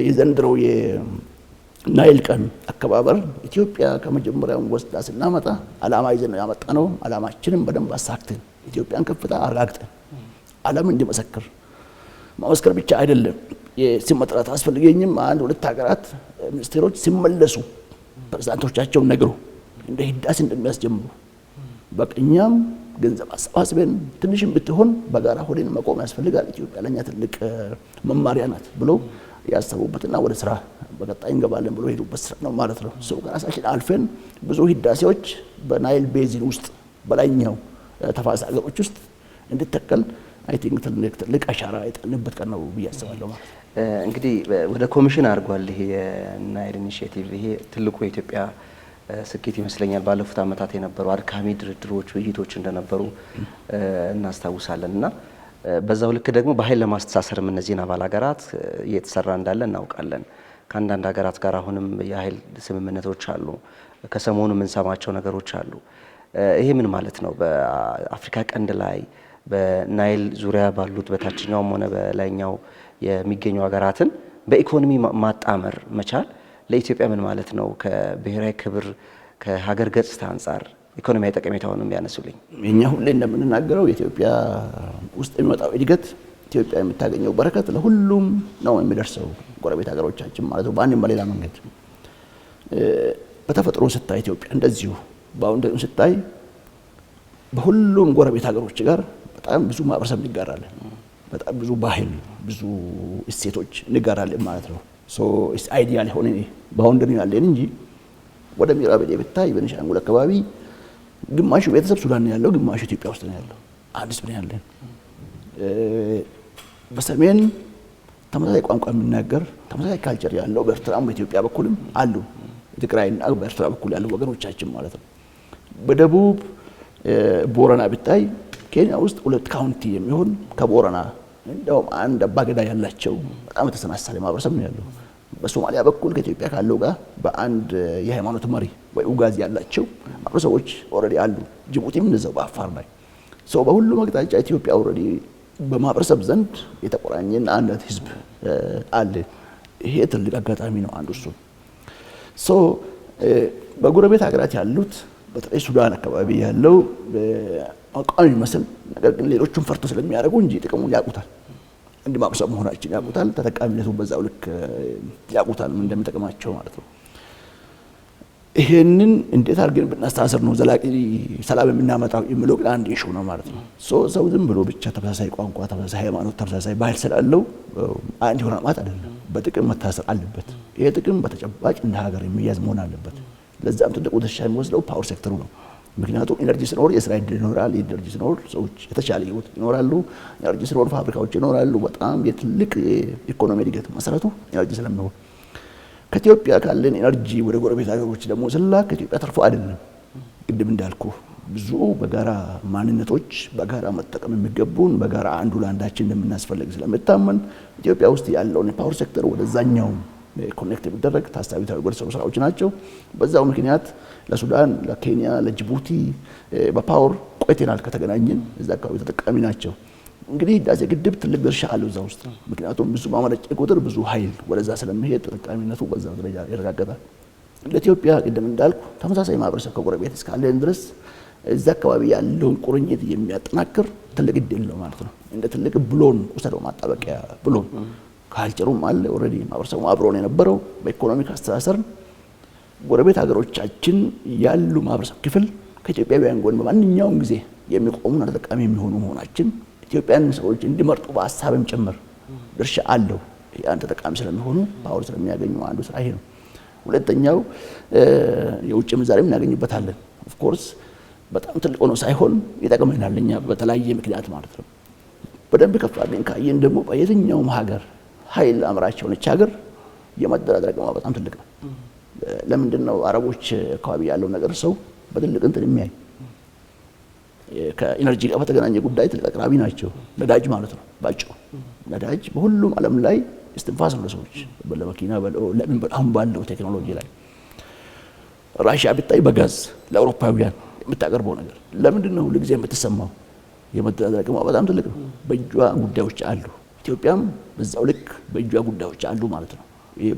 የዘንድሮው የናይል ቀን አከባበር ኢትዮጵያ ከመጀመሪያው ወስዳ ስናመጣ አላማ ይዘን ነው ያመጣነው። አላማችንን በደንብ አሳክተን ኢትዮጵያን ከፍታ አረጋግጠን ዓለም እንዲመሰክር ማመስከር ብቻ አይደለም። የስም መጥራት አስፈልገኝም አንድ ሁለት ሀገራት ሚኒስቴሮች ሲመለሱ ፕሬዝዳንቶቻቸውን ነግሩ እንደ ህዳሴ እንደሚያስጀምሩ በቀኛም ገንዘብ አሰባስበን ትንሽም ብትሆን በጋራ ሆደን መቆም ያስፈልጋል። ኢትዮጵያ ለኛ ትልቅ መማሪያ ናት ብሎ ያሰቡበትና ወደ ስራ በቀጣይ እንገባለን ብሎ ሄዱበት ስራ ነው ማለት ነው። ከራሳችን አልፈን ብዙ ህዳሴዎች በናይል ቤዚን ውስጥ በላይኛው ተፋሰስ ሀገሮች ውስጥ እንድተከል አይ ቲንክ ትልቅ አሻራ የጣልንበት ቀን ነው ብዬ አስባለሁ ማለት ነው። እንግዲህ ወደ ኮሚሽን አድርጓል ይሄ የናይል ኢኒሺዬቲቭ። ይሄ ትልቁ የኢትዮጵያ ስኬት ይመስለኛል። ባለፉት ዓመታት የነበሩ አድካሚ ድርድሮች፣ ውይይቶች እንደነበሩ እናስታውሳለን እና በዛው ልክ ደግሞ በኃይል ለማስተሳሰርም እነዚህን አባል ሀገራት እየተሰራ እንዳለ እናውቃለን። ከአንዳንድ ሀገራት ጋር አሁንም የኃይል ስምምነቶች አሉ። ከሰሞኑ የምንሰማቸው ነገሮች አሉ። ይሄ ምን ማለት ነው? በአፍሪካ ቀንድ ላይ በናይል ዙሪያ ባሉት በታችኛውም ሆነ በላይኛው የሚገኙ ሀገራትን በኢኮኖሚ ማጣመር መቻል ለኢትዮጵያ ምን ማለት ነው? ከብሔራዊ ክብር ከሀገር ገጽታ አንጻር ኢኮኖሚያዊ ጠቀሜታውንም ያነሱልኝ። እኛ ሁሌ እንደምንናገረው የኢትዮጵያ ውስጥ የሚመጣው እድገት ኢትዮጵያ የምታገኘው በረከት ለሁሉም ነው የሚደርሰው፣ ጎረቤት ሀገሮቻችን ማለት ነው። በአንድም በሌላ መንገድ በተፈጥሮ ስታይ ኢትዮጵያ እንደዚሁ በአሁን ደግሞ ስታይ በሁሉም ጎረቤት ሀገሮች ጋር በጣም ብዙ ማህበረሰብ እንጋራለን። በጣም ብዙ ባህል፣ ብዙ እሴቶች እንጋራለን ማለት ነው። ኢስ አይዲያል ሆነ ባውንደሪ ያለን እንጂ ወደ ምዕራብ ብታይ በቤኒሻንጉል አካባቢ ግማሹ ቤተሰብ ሱዳን ነው ያለው፣ ግማሹ ኢትዮጵያ ውስጥ ነው ያለው። አዲስ ብለን ያለን በሰሜን ተመሳሳይ ቋንቋ የሚናገር ተመሳሳይ ካልቸር ያለው በኤርትራም በኢትዮጵያ በኩልም አሉ። በትግራይና በኤርትራ በኩል ያሉ ወገኖቻችን ማለት ነው። በደቡብ ቦረና ብታይ ኬንያ ውስጥ 2 ካውንቲ የሚሆን ከቦረና እንደውም አንድ አባገዳ ያላቸው በጣም የተሰናሰለ ማህበረሰብ ነው ያለው። በሶማሊያ በኩል ከኢትዮጵያ ካለው ጋር በአንድ የሃይማኖት መሪ ወይ ኡጋዚ ያላቸው ማህበረሰቦች ኦልሬዲ አሉ። ጅቡቲም እንደዛው በአፋር ላይ በሁሉም አቅጣጫ ኢትዮጵያ ኦልሬዲ በማህበረሰብ ዘንድ የተቆራኘና አንድ ህዝብ አለ። ይሄ ትልቅ አጋጣሚ ነው አንዱ እሱ። በጎረቤት ሀገራት ያሉት በተለይ ሱዳን አካባቢ ያለው አቋሚ መስል ነገር ግን ሌሎቹን ፈርቶ ስለሚያደርጉ እንጂ ጥቅሙን ያውቁታል። እንዲህ ማህበረሰብ መሆናችን ያውቁታል። ተጠቃሚነቱ በዛው ልክ ያውቁታል ምን እንደሚጠቅማቸው ማለት ነው። ይሄንን እንዴት አድርገን ብናስተሳሰር ነው ዘላቂ ሰላም የምናመጣው የሚለው ግን አንድ ኢሹ ነው ማለት ነው። ሰው ዝም ብሎ ብቻ ተመሳሳይ ቋንቋ፣ ተመሳሳይ ሃይማኖት፣ ተመሳሳይ ባህል ስላለው አንድ ይሆናል ማለት አይደለም። በጥቅም መታሰር አለበት። ይሄ ጥቅም በተጨባጭ እንደ ሀገር የሚያዝ መሆን አለበት። ለዛም ትልቁ ድርሻ የሚወስደው ፓወር ሴክተሩ ነው። ምክንያቱም ኢነርጂ ሲኖር የስራ ዕድል ይኖራል። ኢነርጂ ሲኖር ሰዎች የተሻለ ህይወት ይኖራሉ። ኢነርጂ ሲኖር ፋብሪካዎች ይኖራሉ። በጣም የትልቅ ኢኮኖሚ እድገት መሰረቱ ኢነርጂ ስለሚሆን ከኢትዮጵያ ካለን ኤነርጂ ወደ ጎረቤት ሀገሮች ደግሞ ስላክ ከኢትዮጵያ ተርፎ አይደለም። ቅድም እንዳልኩ ብዙ በጋራ ማንነቶች በጋራ መጠቀም የሚገቡን በጋራ አንዱ ለአንዳችን እንደምናስፈልግ ስለምታመን ኢትዮጵያ ውስጥ ያለውን ፓወር ሴክተር ወደዛኛው ኮኔክት የሚደረግ ታሳቢ ተደርጎ የተሰሩ ስራዎች ናቸው። በዛው ምክንያት ለሱዳን፣ ለኬንያ፣ ለጅቡቲ በፓወር ቆይተናል ከተገናኘን እዛ አካባቢ ተጠቃሚ ናቸው። እንግዲህ ህዳሴ ግድብ ትልቅ ድርሻ አለው እዛ ውስጥ። ምክንያቱም ብዙ ማመነጨ ቁጥር ብዙ ኃይል ወደዛ ስለሚሄድ ተጠቃሚነቱ በዛ ደረጃ ይረጋገጣል። ለኢትዮጵያ ቅድም እንዳልኩ ተመሳሳይ ማህበረሰብ ከጎረቤት እስካለን ድረስ እዛ አካባቢ ያለውን ቁርኝት የሚያጠናክር ትልቅ እድል ነው ማለት ነው። እንደ ትልቅ ብሎን ወሰደው ማጣበቂያ ብሎን ካልቸሩም አለ ኦሬዲ ማህበረሰቡ አብሮን የነበረው በኢኮኖሚክ አስተሳሰር ጎረቤት ሀገሮቻችን ያሉ ማህበረሰብ ክፍል ከኢትዮጵያውያን ጎን በማንኛውም ጊዜ የሚቆሙና ተጠቃሚ የሚሆኑ መሆናችን ኢትዮጵያን ሰዎች እንዲመርጡ በሀሳብም ጭምር ድርሻ አለው። ያን ተጠቃሚ ስለሚሆኑ ፓወር ስለሚያገኙ አንዱ ስራ ይሄ ነው። ሁለተኛው የውጭ ምንዛሬ እናገኝበታለን። ኦፍ ኮርስ በጣም ትልቅ ሆኖ ሳይሆን ይጠቅመናል እኛ በተለያየ ምክንያት ማለት ነው። በደንብ ከፍ አድርገን ካየን ደግሞ በየትኛውም ሀገር ኃይል አምራች የሆነች ሀገር የመደራደር አቅሟ በጣም ትልቅ ነው። ለምንድን ነው አረቦች አካባቢ ያለው ነገር ሰው በትልቅ እንትን የሚያይ ከኢነርጂ ጋር በተገናኘ ጉዳይ ትልቅ አቅራቢ ናቸው። ነዳጅ ማለት ነው ባጭሩ። ነዳጅ በሁሉም ዓለም ላይ እስትንፋስ ነው ለሰዎች ለመኪና ለምን አሁን ባለው ቴክኖሎጂ ላይ ራሽያ ብታይ በጋዝ ለአውሮፓውያን የምታቀርበው ነገር ለምንድን ነው ሁልጊዜ የምትሰማው? የመደራደር አቅሟ በጣም ትልቅ ነው። በእጇ ጉዳዮች አሉ። ኢትዮጵያም በዛው ልክ በእጇ ጉዳዮች አሉ ማለት ነው። ይሄ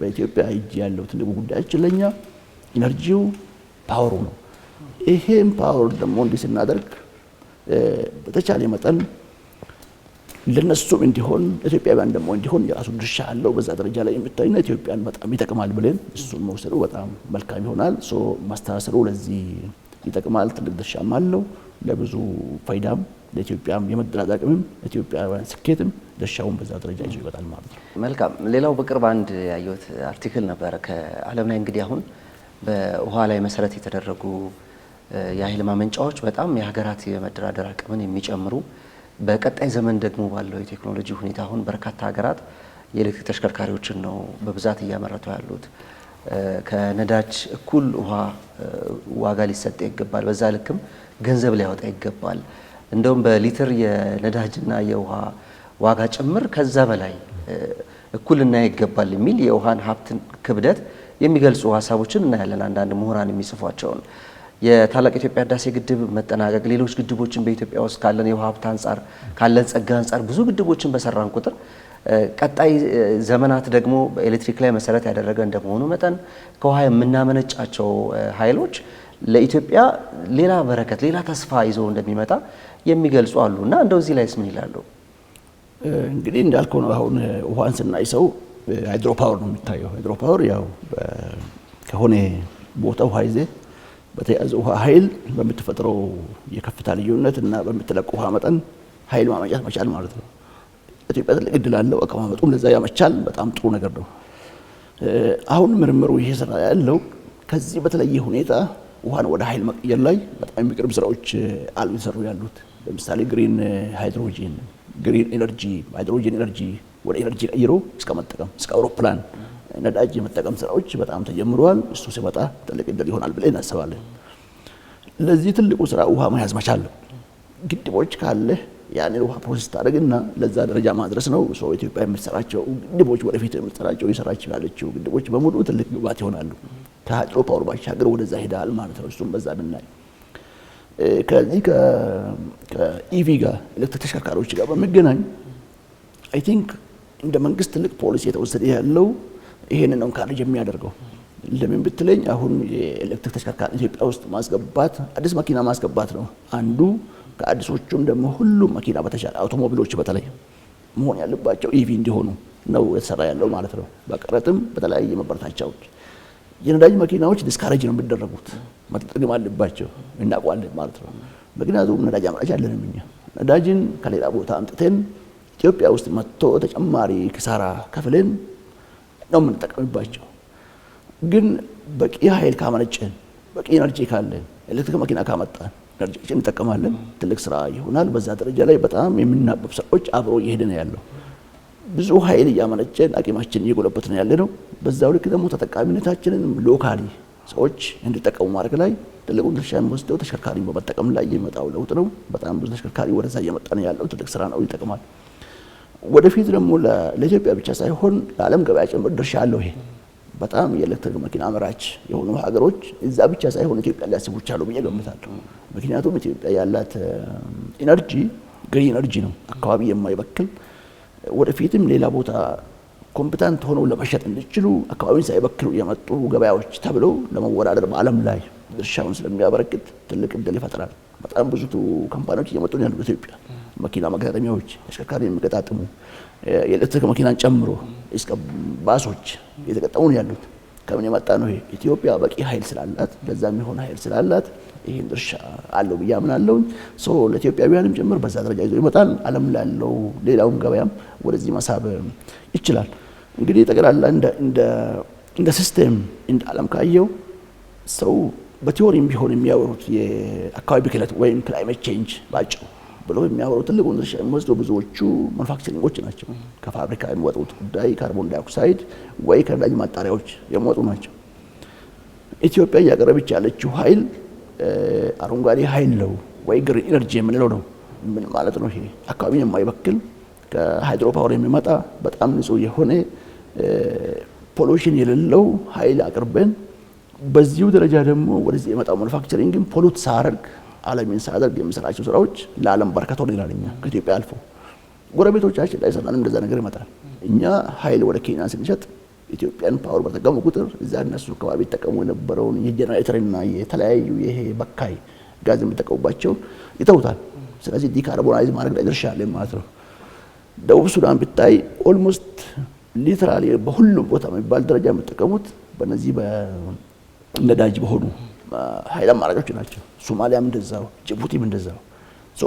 በኢትዮጵያ እጅ ያለው ትልቁ ጉዳያችን ለኛ ኢነርጂው ፓወሩ ነው። ይሄን ፓወር ደግሞ እንዲህ ስናደርግ በተቻለ መጠን ለነሱም እንዲሆን ኢትዮጵያውያን ደግሞ እንዲሆን የራሱ ድርሻ አለው። በዛ ደረጃ ላይ የምታይና ኢትዮጵያን በጣም ይጠቅማል ብለን እሱን መውሰዱ በጣም መልካም ይሆናል። ማስተሳሰሩ ለዚህ ይጠቅማል። ትልቅ ድርሻም አለው። ለብዙ ፋይዳም ለኢትዮጵያም የመደራደር አቅምም ኢትዮጵያውያን ስኬትም ድርሻውን በዛ ደረጃ ይዞ ይወጣል ማለት ነው። መልካም። ሌላው በቅርብ አንድ ያየሁት አርቲክል ነበረ ከዓለም ላይ እንግዲህ አሁን በውሃ ላይ መሰረት የተደረጉ የኃይል ማመንጫዎች በጣም የሀገራት የመደራደር አቅምን የሚጨምሩ በቀጣይ ዘመን ደግሞ ባለው የቴክኖሎጂ ሁኔታ አሁን በርካታ ሀገራት የኤሌክትሪክ ተሽከርካሪዎችን ነው በብዛት እያመረቱ ያሉት። ከነዳጅ እኩል ውሃ ዋጋ ሊሰጥ ይገባል፣ በዛ ልክም ገንዘብ ሊያወጣ ይገባል። እንደውም በሊትር የነዳጅና የውሃ ዋጋ ጭምር ከዛ በላይ እኩልና ይገባል የሚል የውሃን ሀብትን ክብደት የሚገልጹ ሀሳቦችን እናያለን። አንዳንድ ምሁራን የሚጽፏቸውን የታላቅ ኢትዮጵያ ህዳሴ ግድብ መጠናቀቅ ሌሎች ግድቦችን በኢትዮጵያ ውስጥ ካለን የውሃ ሀብት አንጻር ካለን ጸጋ አንጻር ብዙ ግድቦችን በሰራን ቁጥር ቀጣይ ዘመናት ደግሞ በኤሌክትሪክ ላይ መሰረት ያደረገ እንደመሆኑ መጠን ከውሃ የምናመነጫቸው ኃይሎች ለኢትዮጵያ ሌላ በረከት ሌላ ተስፋ ይዘው እንደሚመጣ የሚገልጹ አሉ እና እንደው እዚህ ላይስ ምን ይላሉ? እንግዲህ እንዳልከው ነው። አሁን ውሃን ስናይ ሰው ሃይድሮ ፓወር ነው የሚታየው። ሃይድሮ ፓወር ያው ከሆነ ቦታ ውሃ ይዘህ በተያዘ ውሃ ኃይል በምትፈጥረው የከፍታ ልዩነት እና በምትለቀው ውሃ መጠን ኃይል ማመንጨት መቻል ማለት ነው። ኢትዮጵያ ትልቅ እድል አለው። አቀማመጡም ለዛ ያመቻል። በጣም ጥሩ ነገር ነው። አሁን ምርምሩ ይሄ ስራ ያለው ከዚህ በተለየ ሁኔታ ውሃን ወደ ኃይል መቀየር ላይ በጣም የሚቀርብ ስራዎች አሉ ይሰሩ ያሉት። ለምሳሌ ግሪን ሃይድሮጂን ግሪን ኤነርጂ ሃይድሮጂን ኤነርጂ ወደ ኤነርጂ ቀይሮ እስከ መጠቀም እስከ አውሮፕላን ነዳጅ የመጠቀም ስራዎች በጣም ተጀምረዋል። እሱ ሲመጣ ትልቅ እድል ይሆናል ብለን እናስባለን። ለዚህ ትልቁ ስራ ውሃ መያዝ መቻል ነው። ግድቦች ካለ ያንን ውሃ ፕሮሰስ ታደርግና ለዛ ደረጃ ማድረስ ነው። ሰው ኢትዮጵያ የምትሰራቸው ግድቦች ወደፊት የምትሰራቸው ይሰራች ያለችው ግድቦች በሙሉ ትልቅ ግባት ይሆናሉ። ከሃይድሮ ፓወር ባሻገር ወደዛ ሄዳል ማለት ነው። እሱም በዛ ብናይ ከዚህ ከኢቪ ጋር ኤሌክትሪክ ተሽከርካሪዎች ጋር በመገናኝ አይ ቲንክ እንደ መንግስት ትልቅ ፖሊሲ የተወሰደ ያለው ይሄንን ነው ካርጅ የሚያደርገው። ለምን ብትለኝ አሁን የኤሌክትሪክ ተሽከርካሪ ኢትዮጵያ ውስጥ ማስገባት አዲስ መኪና ማስገባት ነው አንዱ። ከአዲሶቹም ደግሞ ሁሉም መኪና በተሻለ አውቶሞቢሎች በተለይ መሆን ያለባቸው ኢቪ እንዲሆኑ ነው የተሰራ ያለው ማለት ነው። በቀረጥም በተለያየ መበረታቻዎች የነዳጅ መኪናዎች ዲስካሬጅ ነው የሚደረጉት፣ መጠቀም አለባቸው እናቋለን ማለት ነው። ምክንያቱም ነዳጅ አምራች አለንም እኛ። ነዳጅን ከሌላ ቦታ አምጥተን ኢትዮጵያ ውስጥ መጥቶ ተጨማሪ ክሳራ ከፍለን ነው የምንጠቀምባቸው። ግን በቂ ኃይል ካመነጨን በቂ ኤነርጂ ካለን ኤሌክትሪክ መኪና ካመጣን ኤነርጂችን እንጠቀማለን። ትልቅ ስራ ይሆናል። በዛ ደረጃ ላይ በጣም የምናበብ ስራዎች አብሮ እየሄደ ነው ያለው። ብዙ ኃይል እያመነጨን አቅማችን እየጎለበትን ያለ ነው። በዛው ልክ ደግሞ ተጠቃሚነታችንን ሎካሊ ሰዎች እንዲጠቀሙ ማድረግ ላይ ትልቁን ድርሻ የሚወስደው ተሽከርካሪን በመጠቀም ላይ የመጣው ለውጥ ነው። በጣም ብዙ ተሽከርካሪ ወደዛ እየመጣ ነው ያለው። ትልቅ ስራ ነው፣ ይጠቅማል። ወደፊት ደግሞ ለኢትዮጵያ ብቻ ሳይሆን ለዓለም ገበያ ጭምር ድርሻ አለው። ይሄ በጣም የኤሌክትሪክ መኪና አምራች የሆኑ ሀገሮች እዛ ብቻ ሳይሆን ኢትዮጵያ ሊያስቡ ይችላሉ ብዬ ገምታለሁ። ምክንያቱም ኢትዮጵያ ያላት ኢነርጂ ግሪን ኢነርጂ ነው፣ አካባቢ የማይበክል ወደፊትም ሌላ ቦታ ኮምፒታንት ሆነው ለመሸጥ እንዲችሉ አካባቢን ሳይበክሉ የመጡ ገበያዎች ተብለው ለመወዳደር በዓለም ላይ ድርሻውን ስለሚያበረክት ትልቅ እድል ይፈጥራል። በጣም ብዙ ካምፓኒዎች እየመጡ ነው ያሉት ኢትዮጵያ። መኪና መገጣጠሚያዎች፣ ተሽከርካሪ የሚገጣጥሙ የኤሌክትሪክ መኪናን ጨምሮ እስከ ባሶች እየተገጠሙ ነው ያሉት። ከምን የመጣ ነው? ይሄ ኢትዮጵያ በቂ ኃይል ስላላት፣ ለዛ የሚሆን ኃይል ስላላት ይሄን ድርሻ አለው ብዬ አምናለሁ። ለኢትዮጵያውያንም ጭምር በዛ ደረጃ ይዞ ይመጣል። ዓለም ላለው ሌላውም ገበያም ወደዚህ መሳብ ይችላል። እንግዲህ ጠቅላላ እንደ ሲስተም እንደ ዓለም ካየው ሰው በቲዎሪም ቢሆን የሚያወሩት የአካባቢ ብክለት ወይም ክላይሜት ቼንጅ ባጭሩ ብለው የሚያወሩት ትልቁን ድርሻ የሚወስደው ብዙዎቹ ማኑፋክቸሪንጎች ናቸው። ከፋብሪካ የሚወጡት ጉዳይ ካርቦን ዳይኦክሳይድ ወይ ከነዳጅ ማጣሪያዎች የሚወጡ ናቸው። ኢትዮጵያ እያቀረበች ያለችው ኃይል አረንጓዴ ኃይል ነው ወይ ግሪን ኢነርጂ የምንለው ነው። ምን ማለት ነው? ይሄ አካባቢን የማይበክል ከሃይድሮ ፓወር የሚመጣ በጣም ንጹህ የሆነ ፖሉሽን የሌለው ኃይል አቅርበን በዚሁ ደረጃ ደግሞ ወደዚህ የመጣው ማኑፋክቸሪንግን ፖሉት ሳያደርግ ዓለምን ሳያደርግ የሚሰራቸው ስራዎች ለዓለም በርከት ሆነ ይላል። እኛ ከኢትዮጵያ አልፎ ጎረቤቶቻችን ላይ ሰራን እንደዛ ነገር ይመጣል። እኛ ኃይል ወደ ኬንያ ስንሸጥ ኢትዮጵያን ፓወር በተጠቀሙ ቁጥር እዛ እነሱ አካባቢ ተጠቀሙ የነበረውን የጄኔሬተርና የተለያዩ ይሄ በካይ ጋዝ የሚጠቀሙባቸው ይተውታል። ስለዚህ ዲካርቦናይዝ ማድረግ ላይ ድርሻ አለ ማለት ነው። ደቡብ ሱዳን ብታይ ኦልሞስት ሊትራሊ በሁሉም ቦታ የሚባል ደረጃ የሚጠቀሙት በነዚህ በነዳጅ በሆኑ ኃይል አማራጮች ናቸው። ሶማሊያም እንደዛው፣ ጅቡቲም እንደዛው።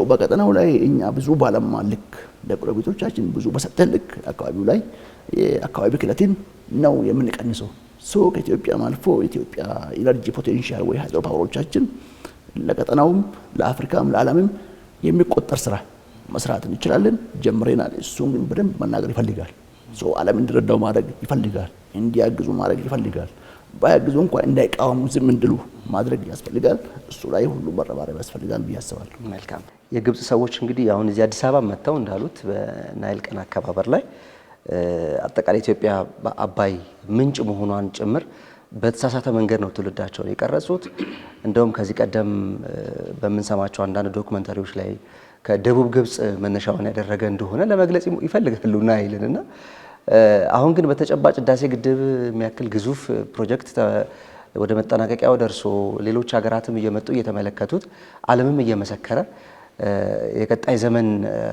በቀጠናው ላይ እኛ ብዙ ባለማ ልክ ለጎረቤቶቻችን ብዙ በሰጠን ልክ አካባቢው ላይ የአካባቢ ብክለትን ነው የምንቀንሰው። ከኢትዮጵያም አልፎ ኢትዮጵያ ኢነርጂ ፖቴንሻል ወይ ሃይድሮ ፓወሮቻችን ለቀጠናውም ለአፍሪካም ለዓለምም የሚቆጠር ስራ መስራት እንችላለን። ጀምረናል። እሱን ግን በደንብ መናገር ይፈልጋል። ዓለም እንዲረዳው ማድረግ ይፈልጋል። እንዲያግዙ ማድረግ ይፈልጋል። ባያግዙ እንኳን እንዳይቃወሙ ዝም እንድሉ ማድረግ ያስፈልጋል። እሱ ላይ ሁሉ መረባረብ ያስፈልጋል ብዬ አስባለሁ። መልካም። የግብጽ ሰዎች እንግዲህ አሁን እዚህ አዲስ አበባ መጥተው እንዳሉት በናይል ቀን አከባበር ላይ አጠቃላይ ኢትዮጵያ በአባይ ምንጭ መሆኗን ጭምር በተሳሳተ መንገድ ነው ትውልዳቸውን የቀረጹት። እንደውም ከዚህ ቀደም በምንሰማቸው አንዳንድ ዶክመንተሪዎች ላይ ከደቡብ ግብጽ መነሻውን ያደረገ እንደሆነ ለመግለጽ ይፈልጋሉ ናይልንና አሁን ግን በተጨባጭ ህዳሴ ግድብ የሚያክል ግዙፍ ፕሮጀክት ወደ መጠናቀቂያው ደርሶ ሌሎች ሀገራትም እየመጡ እየተመለከቱት ዓለምም እየመሰከረ የቀጣይ ዘመን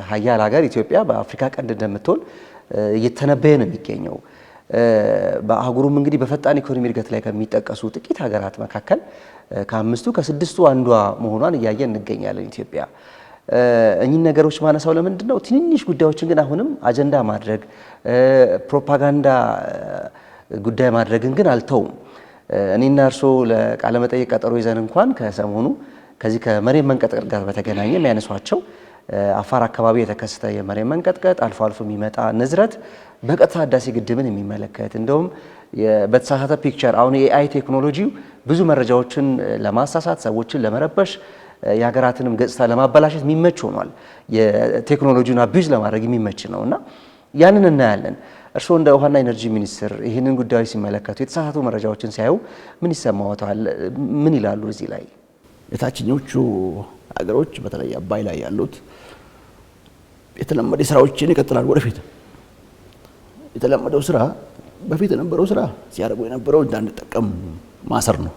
ሀያል ሀገር ኢትዮጵያ በአፍሪካ ቀንድ እንደምትሆን እየተነበየ ነው የሚገኘው። በአህጉሩም እንግዲህ በፈጣን ኢኮኖሚ እድገት ላይ ከሚጠቀሱ ጥቂት ሀገራት መካከል ከአምስቱ ከስድስቱ አንዷ መሆኗን እያየን እንገኛለን ኢትዮጵያ። እኚህ ነገሮች ማነሳው ለምንድን ነው? ትንንሽ ጉዳዮችን ግን አሁንም አጀንዳ ማድረግ ፕሮፓጋንዳ ጉዳይ ማድረግን ግን አልተውም። እኔና እርስዎ ለቃለ መጠይቅ ቀጠሮ ይዘን እንኳን ከሰሞኑ ከዚህ ከመሬት መንቀጥቀጥ ጋር በተገናኘ የሚያነሷቸው አፋር አካባቢ የተከሰተ የመሬት መንቀጥቀጥ አልፎ አልፎ የሚመጣ ንዝረት በቀጥታ ህዳሴ ግድብን የሚመለከት እንደውም በተሳሳተ ፒክቸር አሁን የኤአይ ቴክኖሎጂው ብዙ መረጃዎችን ለማሳሳት ሰዎችን ለመረበሽ የሀገራትንም ገጽታ ለማበላሸት የሚመች ሆኗል። የቴክኖሎጂውን አቢዩዝ ለማድረግ የሚመች ነው እና ያንን እናያለን። እርስዎ እንደ ውሃና ኢነርጂ ሚኒስትር ይህንን ጉዳዮች ሲመለከቱ የተሳሳቱ መረጃዎችን ሲያዩ ምን ይሰማዎታል? ምን ይላሉ? እዚህ ላይ የታችኞቹ ሀገሮች በተለይ አባይ ላይ ያሉት የተለመደ ስራዎችን ይቀጥላሉ። ወደፊት የተለመደው ስራ በፊት የነበረው ስራ ሲያደርጉ የነበረው እንዳንጠቀም ማሰር ነው።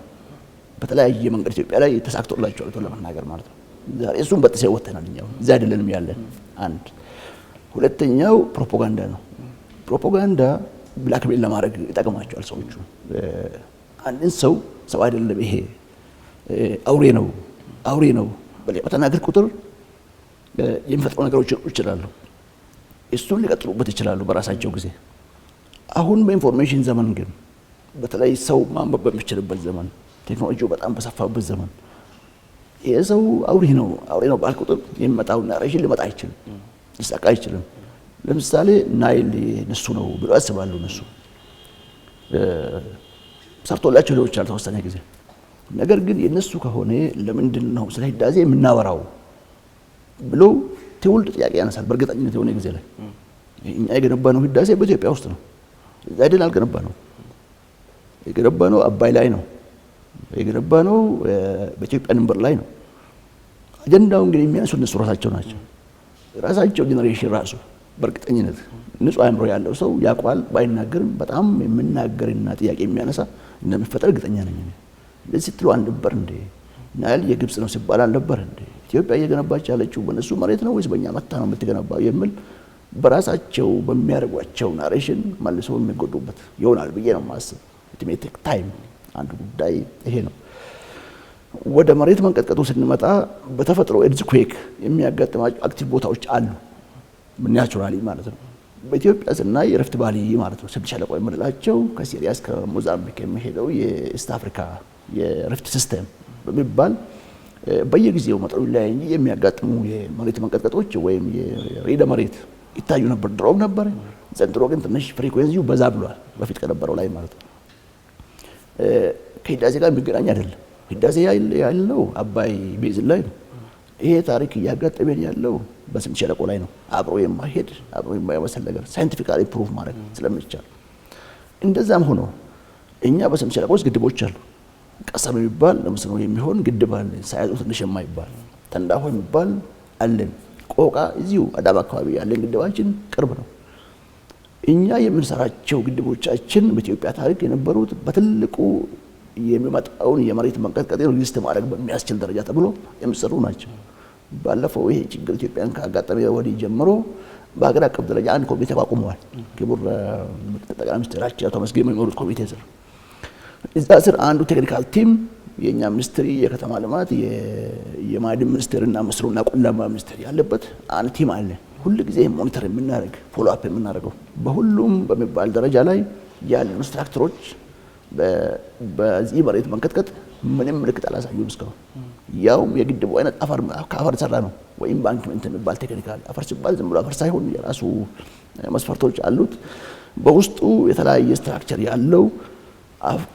በተለያየ መንገድ ኢትዮጵያ ላይ ተሳክቶላቸዋል ለመናገር ማለት ነው። ዛሬ እሱን በጥሰው ወጥተናል። እኛው እዛ አይደለንም ያለን። አንድ ሁለተኛው ፕሮፓጋንዳ ነው። ፕሮፓጋንዳ ብላክሜል ለማድረግ ይጠቅማቸዋል ሰዎቹ። አንድን ሰው አይደለም ይሄ አውሬ ነው በተናገር ቁጥር የሚፈጥሩ ነገሮች ይችላሉ። እሱን ሊቀጥሉበት ይችላሉ በራሳቸው ጊዜ። አሁን በኢንፎርሜሽን ዘመን ግን በተለይ ሰው ማንበብ በሚችልበት ዘመን ቴክኖሎጂው በጣም በሰፋበት ዘመን ይሄ ሰው አውሬ ነው ባል ቁጥር የሚመጣው ናሬሽን ሊመጣ አይችልም፣ ሊሳካ አይችልም። ለምሳሌ ናይል እነሱ ነው ብሎ ያስባሉ። እነሱ ሰርቶላቸው ሊሆን ይችላል ተወሰነ ጊዜ። ነገር ግን የነሱ ከሆነ ለምንድን ነው ስለ ህዳሴ የምናወራው ብሎ ትውልድ ጥያቄ ያነሳል። በእርግጠኝነት የሆነ ጊዜ ላይ እኛ የገነባነው ህዳሴ በኢትዮጵያ ውስጥ ነው። እዛ አይደል አልገነባነው። የገነባነው አባይ ላይ ነው። የገነባነው በኢትዮጵያ ድንበር ላይ ነው። አጀንዳውን ግን የሚያነሱ እነሱ ራሳቸው ናቸው። ራሳቸው ጄኔሬሽን ራሱ በእርግጠኝነት ንጹህ አእምሮ ያለው ሰው ያውቃል። ባይናገርም በጣም የምናገርና ጥያቄ የሚያነሳ እንደሚፈጠር እርግጠኛ ነኝ። እንደዚህ ስትሉ አልነበር እንዴ? ናይል የግብጽ ነው ሲባል አልነበር እንዴ? ኢትዮጵያ እየገነባች ያለችው በእነሱ መሬት ነው ወይስ በእኛ መታ ነው የምትገነባው የሚል በራሳቸው በሚያደርጓቸው ናሬሽን መልሰው የሚጎዱበት ይሆናል ብዬ ነው የማስብ። ኢት ሜይ ቴክ ታይም። አንዱ ጉዳይ ይሄ ነው። ወደ መሬት መንቀጥቀጡ ስንመጣ በተፈጥሮ ኤርዝኩዌክ የሚያጋጥማቸው አክቲቭ ቦታዎች አሉ፣ ናቹራሊ ማለት ነው። በኢትዮጵያ ስናይ የሪፍት ቫሊ ማለት ነው ስምጥ ሸለቆ የምንላቸው ከሲሪያ እስከ ሞዛምቢክ የሚሄደው የኢስት አፍሪካ የሪፍት ሲስተም በሚባል በየጊዜው መጠኑ ላይ እንጂ የሚያጋጥሙ የመሬት መንቀጥቀጦች ወይም የርዕደ መሬት ይታዩ ነበር። ድሮም ነበር። ዘንድሮ ግን ትንሽ ፍሪኩዌንሲው በዛ ብሏል በፊት ከነበረው ላይ ማለት ነው። ከህዳሴ ጋር የሚገናኝ አይደለም። ህዳሴ ያለው አባይ ቤዝን ላይ ነው። ይሄ ታሪክ እያጋጠመን ያለው በስምጥ ሸለቆ ላይ ነው። አብሮ የማይሄድ አብሮ የማይወሰን ነገር ሳይንቲፊካሊ ፕሩፍ ማድረግ ስለሚቻል፣ እንደዛም ሆኖ እኛ በስምጥ ሸለቆ ውስጥ ግድቦች አሉ። ቀሰም የሚባል ለመስኖ የሚሆን ግድብ አለ። ሳይዙ ትንሽ የማይባል ተንዳሆ የሚባል አለን። ቆቃ እዚሁ አዳማ አካባቢ ያለን ግድባችን ቅርብ ነው። እኛ የምንሰራቸው ግድቦቻችን በኢትዮጵያ ታሪክ የነበሩት በትልቁ የሚመጣውን የመሬት መንቀጥቀጥ ሪዚስት ማድረግ በሚያስችል ደረጃ ተብሎ የሚሰሩ ናቸው። ባለፈው ይሄ ችግር ኢትዮጵያን ካጋጠመ ወዲህ ጀምሮ በሀገር አቀፍ ደረጃ አንድ ኮሚቴ ተቋቁመዋል። ክቡር ጠቅላይ ሚኒስትራችን አቶ መስገን የሚመሩት ኮሚቴ ስር እዛ ስር አንዱ ቴክኒካል ቲም የኛ ሚኒስትሪ የከተማ ልማት የማዕድን ሚኒስቴርና መስኖና ቆላማ ሚኒስቴር ያለበት አንድ ቲም አለ። ሁሉ ጊዜ ሞኒተር የምናደርግ ፎሎ አፕ የምናደርገው በሁሉም በሚባል ደረጃ ላይ ያሉ ስትራክቸሮች በዚህ መሬት መንቀጥቀጥ ምንም ምልክት አላሳዩም እስካሁን። ያውም የግድቡ አይነት ከአፈር ሰራ ነው ወይም ባንክመንት የሚባል ቴክኒካል አፈር ሲባል ዝም ብሎ አፈር ሳይሆን የራሱ መስፈርቶች አሉት። በውስጡ የተለያየ ስትራክቸር ያለው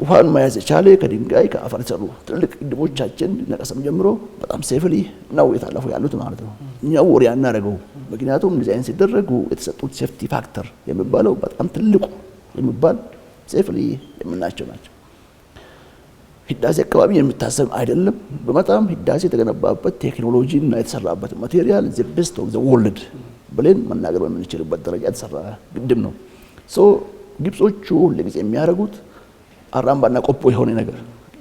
ውሃን መያዝ የቻለ ከድንጋይ ከአፈር ሰሩ ትልቅ ግድቦቻችን ነቀሰም ጀምሮ በጣም ሴፍሊ ነው የታለፉ ያሉት ማለት ነው። እኛው ወሬ አናደርገው። ምክንያቱም እንደዚህ አይነት ሲደረጉ የተሰጡት ሴፍቲ ፋክተር የሚባለው በጣም ትልቁ የሚባል ሴፍሊ የምናቸው ናቸው። ህዳሴ አካባቢ የሚታሰብ አይደለም። በጣም ህዳሴ የተገነባበት ቴክኖሎጂ እና የተሰራበት ማቴሪያል ዘ ቤስት ኦፍ ዘ ወርልድ ብለን መናገር በምንችልበት ደረጃ የተሰራ ግድብ ነው። ሶ ግብጾቹ ሁልጊዜ የሚያደርጉት አራምባና ቆቦ የሆነ ነገር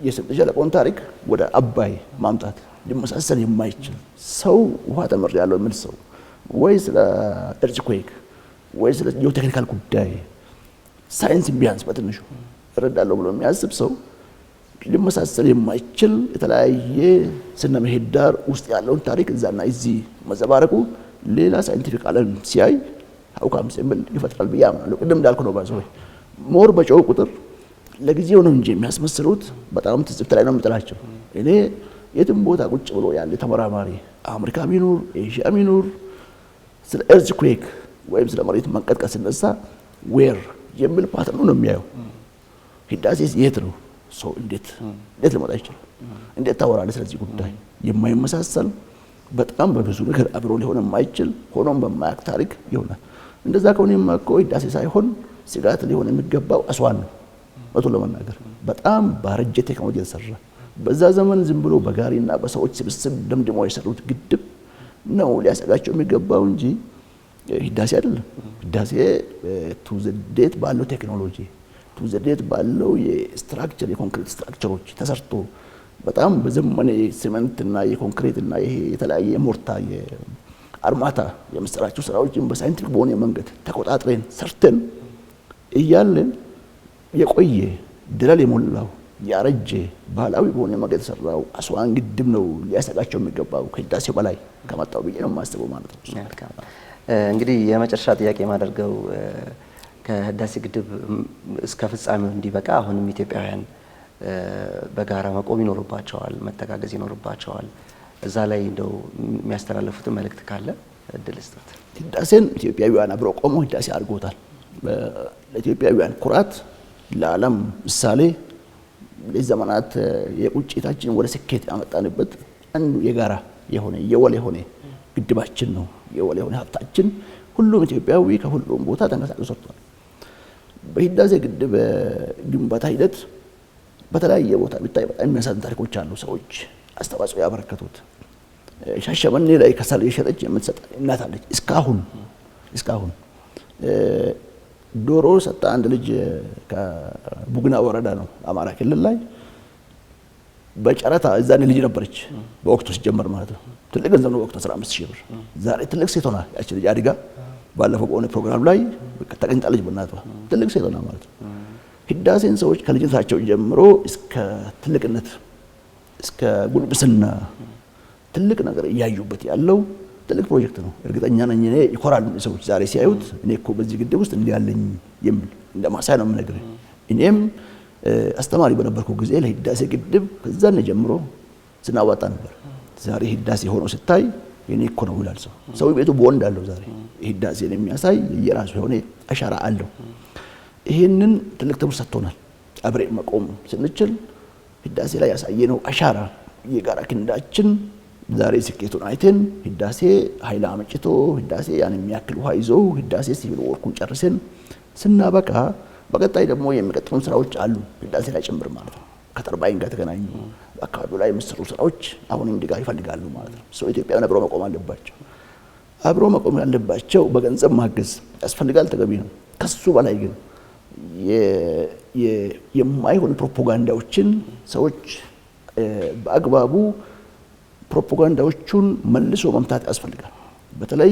የስምጥ ሸለቆን ታሪክ ወደ አባይ ማምጣት ሊመሳሰል የማይችል ሰው ውሃ ተመር ያለው ምን ሰው ወይ ስለ ኤርዝኩዌክ ወይ ስለ ጂኦቴክኒካል ጉዳይ ሳይንስ ቢያንስ በትንሹ እረዳለሁ ብሎ የሚያስብ ሰው ሊመሳሰል የማይችል የተለያየ ስነ ምህዳር ውስጥ ያለውን ታሪክ እዛና እዚህ መዘባረቁ ሌላ ሳይንቲፊክ ዓለም ሲያይ አውቃም ሲምል ይፈጥራል ብዬ አምናለሁ። ቅድም እንዳልኩ ነው ባዘው ሞር በጨው ቁጥር ለጊዜው ነው እንጂ የሚያስመስሉት በጣም ትዝብት ላይ ነው የምጥላቸው። እኔ የትም ቦታ ቁጭ ብሎ ያለ ተመራማሪ አሜሪካ ቢኖር ኤዥያ ቢኖር ስለ ኤርዝኩዌክ ወይም ስለ መሬት መንቀጥቀጥ ሲነሳ ዌር የሚል ፓተርኑ ነው የሚያየው። ህዳሴ የት ነው ሰው እንዴት ሊመጣ ይችላል? እንዴት ታወራለህ ስለዚህ ጉዳይ? የማይመሳሰል በጣም በብዙ ነገር አብሮ ሊሆን የማይችል ሆኖም በማያውቅ ታሪክ ይሆናል። እንደዛ ከሆነ የማውቀው ህዳሴ ሳይሆን ስጋት ሊሆን የሚገባው አስዋን ነው። መቶ ለመናገር በጣም ባረጀ ቴክኖሎጂ የተሰራ በዛ ዘመን ዝም ብሎ በጋሪና በሰዎች ስብስብ ደምድሞ የሰሩት ግድብ ነው ሊያሰጋቸው የሚገባው እንጂ ህዳሴ አይደለም። ህዳሴ ቱ ዘ ዴት ባለው ቴክኖሎጂ ቱ ዘ ዴት ባለው የስትራክቸር የኮንክሪት ስትራክቸሮች ተሰርቶ በጣም በዘመነ ሲመንትና የኮንክሪትና ይሄ የተለያየ ሞርታ የአርማታ የምስራቸው ስራዎችን በሳይንቲፊክ በሆነ መንገድ ተቆጣጥረን ሰርተን እያለን የቆየ ድለል የሞላው ያረጀ ባህላዊ በሆነ መንገድ የተሰራው አስዋን ግድብ ነው ሊያሰጋቸው የሚገባው ከህዳሴ በላይ ከመጣው ብዬ ነው የማስበው ማለት ነው። እንግዲህ የመጨረሻ ጥያቄ የማደርገው ከህዳሴ ግድብ እስከ ፍጻሜው እንዲበቃ አሁንም ኢትዮጵያውያን በጋራ መቆም ይኖርባቸዋል፣ መተጋገዝ ይኖርባቸዋል። እዛ ላይ እንደው የሚያስተላልፉት መልእክት ካለ እድል ስጣት። ህዳሴን ኢትዮጵያውያን አብረው ቆመው ህዳሴ አድርጎታል። ለኢትዮጵያውያን ኩራት፣ ለዓለም ምሳሌ፣ ለዘመናት የቁጭታችን ወደ ስኬት ያመጣንበት አንዱ የጋራ የሆነ የወል የሆነ ግድባችን ነው። የወል የሆነ ሀብታችን ሁሉም ኢትዮጵያዊ ከሁሉም ቦታ ተንቀሳቅሶ ሰርቷል። በህዳሴ ግድብ ግንባታ ሂደት በተለያየ ቦታ ቢታይ በጣም የሚያሳዝኑ ታሪኮች አሉ። ሰዎች አስተዋጽኦ ያበረከቱት ሻሸመኔ ላይ ከሰል የሸጠች የምትሰጥ እናት አለች። እስካሁን ዶሮ ሰጣ አንድ ልጅ ከቡግና ወረዳ ነው አማራ ክልል ላይ በጨረታ እዛኔ ልጅ ነበረች በወቅቱ ሲጀመር ማለት ነው። ትልቅ ገንዘብ ነው በወቅቱ 15000 ብር። ዛሬ ትልቅ ሴት ሆና ያቺ ልጅ አድጋ ባለፈው በሆነ ፕሮግራም ላይ ተገኝታለች በእናቷ። ትልቅ ሴት ሆና ማለት ነው። ህዳሴን ሰዎች ከልጅነታቸው ጀምሮ እስከ ትልቅነት እስከ ጉልምስና ትልቅ ነገር እያዩበት ያለው ትልቅ ፕሮጀክት ነው። እርግጠኛ ነኝ እኔ ይኮራሉ ሰዎች ዛሬ ሲያዩት እኔ እኮ በዚህ ግድብ ውስጥ እንዲያለኝ የሚል እንደማሳይ ነው የምነግርህ። እኔም አስተማሪ በነበርኩ ጊዜ ለህዳሴ ግድብ ከዛን ጀምሮ ስናዋጣ ነበር። ዛሬ ህዳሴ ሆኖ ስታይ የኔ እኮ ነው ይላል ሰው። ሰው ቤቱ ቦንድ አለው ዛሬ ህዳሴን የሚያሳይ የራሱ የሆነ አሻራ አለው። ይሄንን ትልቅ ትምህርት ሰጥቶናል። አብረን መቆም ስንችል ህዳሴ ላይ ያሳየነው አሻራ የጋራ ክንዳችን ዛሬ ስኬቱን አይተን ህዳሴ ኃይል አመጭቶ ህዳሴ ያን የሚያክል ውሃ ይዞ ህዳሴ ሲቪል ወርኩን ጨርሰን ስናበቃ በቀጣይ ደግሞ የሚቀጥሉ ስራዎች አሉ ህዳሴ ላይ ጭምር ማለት ነው። ከተርባይን ጋር ተገናኙ አካባቢው ላይ የሚሰሩ ስራዎች አሁንም ድጋፍ ይፈልጋሉ ማለት ነው። ሰው ኢትዮጵያ አብሮ መቆም አለባቸው። አብሮ መቆም ያለባቸው በገንዘብ ማገዝ ያስፈልጋል፣ ተገቢ ነው። ከሱ በላይ ግን የማይሆን ፕሮፓጋንዳዎችን ሰዎች በአግባቡ ፕሮፓጋንዳዎቹን መልሶ መምታት ያስፈልጋል። በተለይ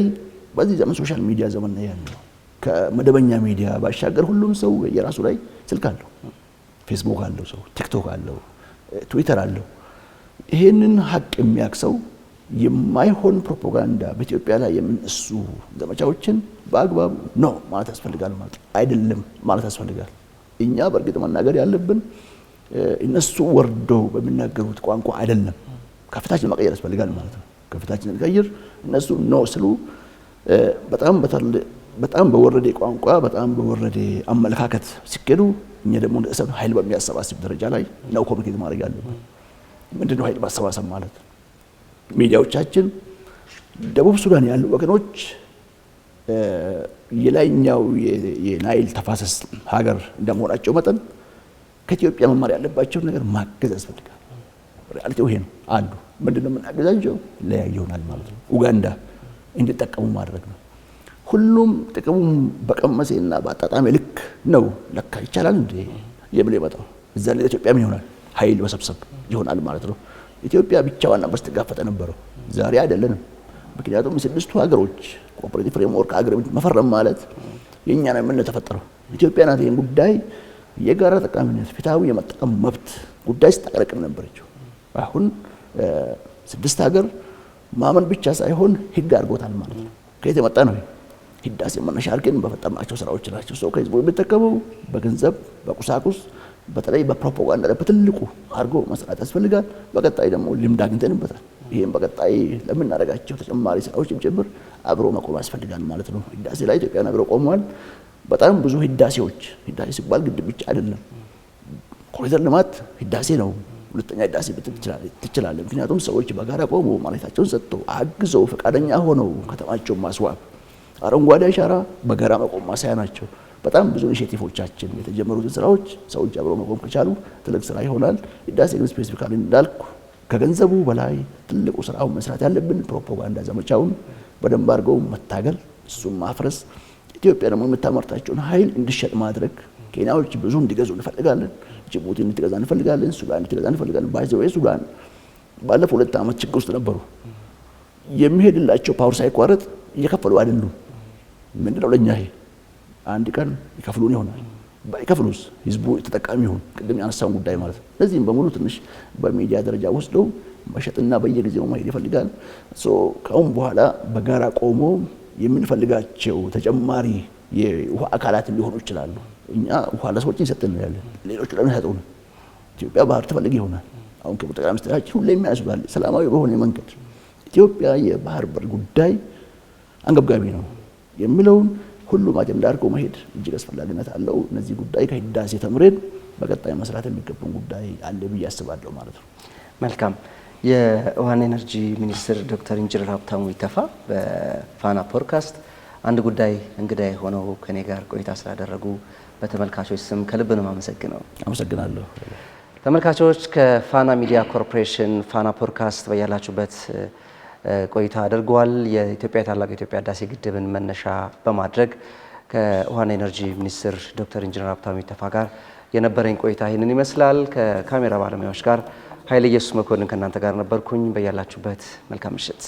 በዚህ ዘመን ሶሻል ሚዲያ ዘመን ነው ያለው። ከመደበኛ ሚዲያ ባሻገር ሁሉም ሰው የራሱ ላይ ስልክ አለው። ፌስቡክ አለው፣ ሰው ቲክቶክ አለው፣ ትዊተር አለው። ይሄንን ሀቅ የሚያክሰው የማይሆን ፕሮፓጋንዳ በኢትዮጵያ ላይ የሚነሱ ዘመቻዎችን በአግባቡ ነው ማለት ያስፈልጋል። ማለት አይደለም ማለት ያስፈልጋል። እኛ በእርግጥ መናገር ያለብን እነሱ ወርደው በሚናገሩት ቋንቋ አይደለም፣ ከፍታችን መቀየር ያስፈልጋል ማለት ነው። ከፍታችንን ቀይር እነሱ ነው ስሉ በጣም በወረደ ቋንቋ በጣም በወረደ አመለካከት ሲከዱ እኛ ደግሞ እንደ እሰብ ኃይል በሚያሰባስብ ደረጃ ላይ ነው ኮሚኒኬት ማድረግ ያለብን። ምንድነው ኃይል ማሰባሰብ ማለት? ሚዲያዎቻችን ደቡብ ሱዳን ያሉ ወገኖች የላይኛው የናይል ተፋሰስ ሀገር እንደመሆናቸው መጠን ከኢትዮጵያ መማር ያለባቸውን ነገር ማገዝ ያስፈልጋል። ሪያሊቲው ይሄ ነው። አንዱ ምንድነው የምናገዛቸው ለያይ ይሆናል ማለት ነው። ኡጋንዳ እንዲጠቀሙ ማድረግ ነው። ሁሉም ጥቅሙን በቀመሴና በአጣጣሚ ልክ ነው ለካ ይቻላል እንዴ የብለ ይመጣው እዛ ለኢትዮጵያ ምን ይሆናል? ኃይል መሰብሰብ ይሆናል ማለት ነው። ኢትዮጵያ ብቻዋን ነበር ስትጋፈጥ ነበረው። ዛሬ አይደለንም። ምክንያቱም ስድስቱ ሀገሮች ኮኦፐሬቲቭ ፍሬምወርክ አግሪመንት መፈረም ማለት የኛ ነው ምን ተፈጠረው። ኢትዮጵያ ናት ይሄን ጉዳይ የጋራ ተጠቃሚነት ፍትሃዊ የመጠቀም መብት ጉዳይ ስታቀረቅም ነበረችው። አሁን ስድስት ሀገር ማመን ብቻ ሳይሆን ህግ አድርጎታል ማለት ነው። ከየት የመጣ ነው? ህዳሴ መነሻ አድርገን በፈጠርናቸው ስራዎች ናቸው። ሰው ከህዝቡ የሚጠቀመው በገንዘብ በቁሳቁስ በተለይ በፕሮፓጋንዳ በትልቁ አድርጎ መስራት ያስፈልጋል። በቀጣይ ደግሞ ልምድ አግኝተንበታል። ይሄን በቀጣይ ለምናደርጋቸው ተጨማሪ ስራዎችም ጭምር አብሮ መቆም ያስፈልጋል ማለት ነው። ህዳሴ ላይ ኢትዮጵያን አብሮ ቆመዋል። በጣም ብዙ ህዳሴዎች ህዳሴ ሲባል ግድብ ብቻ አይደለም። ኮሪደር ልማት ህዳሴ ነው። ሁለተኛ ህዳሴ ትችላለ። ምክንያቱም ሰዎች በጋራ ቆሞ ማለታቸውን ሰጥተው አግዘው ፈቃደኛ ሆነው ከተማቸውን ማስዋብ አረንጓዴ አሻራ በጋራ መቆም ማሳያ ናቸው። በጣም ብዙ ኢኒሼቲቮቻችን የተጀመሩትን ስራዎች ሰዎች አብረው መቆም ከቻሉ ትልቅ ስራ ይሆናል። ህዳሴ ግን ስፔሲፊካሊ እንዳልኩ ከገንዘቡ በላይ ትልቁ ስራው መስራት ያለብን ፕሮፓጋንዳ ዘመቻውን በደንብ አድርገው መታገል፣ እሱም ማፍረስ፣ ኢትዮጵያ ደግሞ የምታመርታቸውን ኃይል እንዲሸጥ ማድረግ። ኬንያዎች ብዙ እንዲገዙ እንፈልጋለን። ጅቡቲ እንድትገዛ እንፈልጋለን። ሱዳን እንድትገዛ እንፈልጋለን። ባይዘው ሱዳን ባለፈው 2 ዓመት ችግር ውስጥ ነበሩ። የሚሄድላቸው ፓወር ሳይቋረጥ እየከፈሉ አይደሉም። ምንድነው ለኛ ይሄ? አንድ ቀን ይከፍሉን ይሆናል። ባይከፍሉስ ህዝቡ ተጠቃሚ ይሆን? ቅድም ያነሳውን ጉዳይ ማለት ነው። ለዚህም በሙሉ ትንሽ በሚዲያ ደረጃ ወስደው መሸጥና በየጊዜው ማሄድ ይፈልጋል። ከአሁን በኋላ በጋራ ቆሞ የምንፈልጋቸው ተጨማሪ የውሃ አካላት ሊሆኑ ይችላሉ። እኛ ውሃ ለሰዎች እንሰጥን ያለን ሌሎች ለምን ያጠውና ኢትዮጵያ ባህር ትፈልግ ይሆናል። አሁን ከጠቅላይ ሚኒስትራችን ሁሌ የሚያስባል ሰላማዊ በሆነ መንገድ ኢትዮጵያ የባህር በር ጉዳይ አንገብጋቢ ነው የሚለውን ሁሉም አጀንዳ አድርጎ መሄድ እጅግ አስፈላጊነት አለው። እነዚህ ጉዳይ ከህዳሴ ተምረን በቀጣይ መስራት የሚገባን ጉዳይ አለ ብዬ አስባለሁ ማለት ነው። መልካም። የውሃና ኤነርጂ ሚኒስትር ዶክተር ኢንጂነር ሀብታሙ ኢተፋ በፋና ፖድካስት አንድ ጉዳይ እንግዳ ሆነው ከኔ ጋር ቆይታ ስላደረጉ በተመልካቾች ስም ከልብ ነው የማመሰግነው። አመሰግናለሁ። ተመልካቾች ከፋና ሚዲያ ኮርፖሬሽን ፋና ፖድካስት በያላችሁበት ቆይታ አድርገዋል። የኢትዮጵያ ታላቁ የኢትዮጵያ ህዳሴ ግድብን መነሻ በማድረግ ከውሃና ኤነርጂ ሚኒስትር ዶክተር ኢንጂነር ሀብታሙ ኢተፋ ጋር የነበረኝ ቆይታ ይህንን ይመስላል። ከካሜራ ባለሙያዎች ጋር ኃይለ ኢየሱስ መኮንን ከእናንተ ጋር ነበርኩኝ። በያላችሁበት መልካም ምሽት።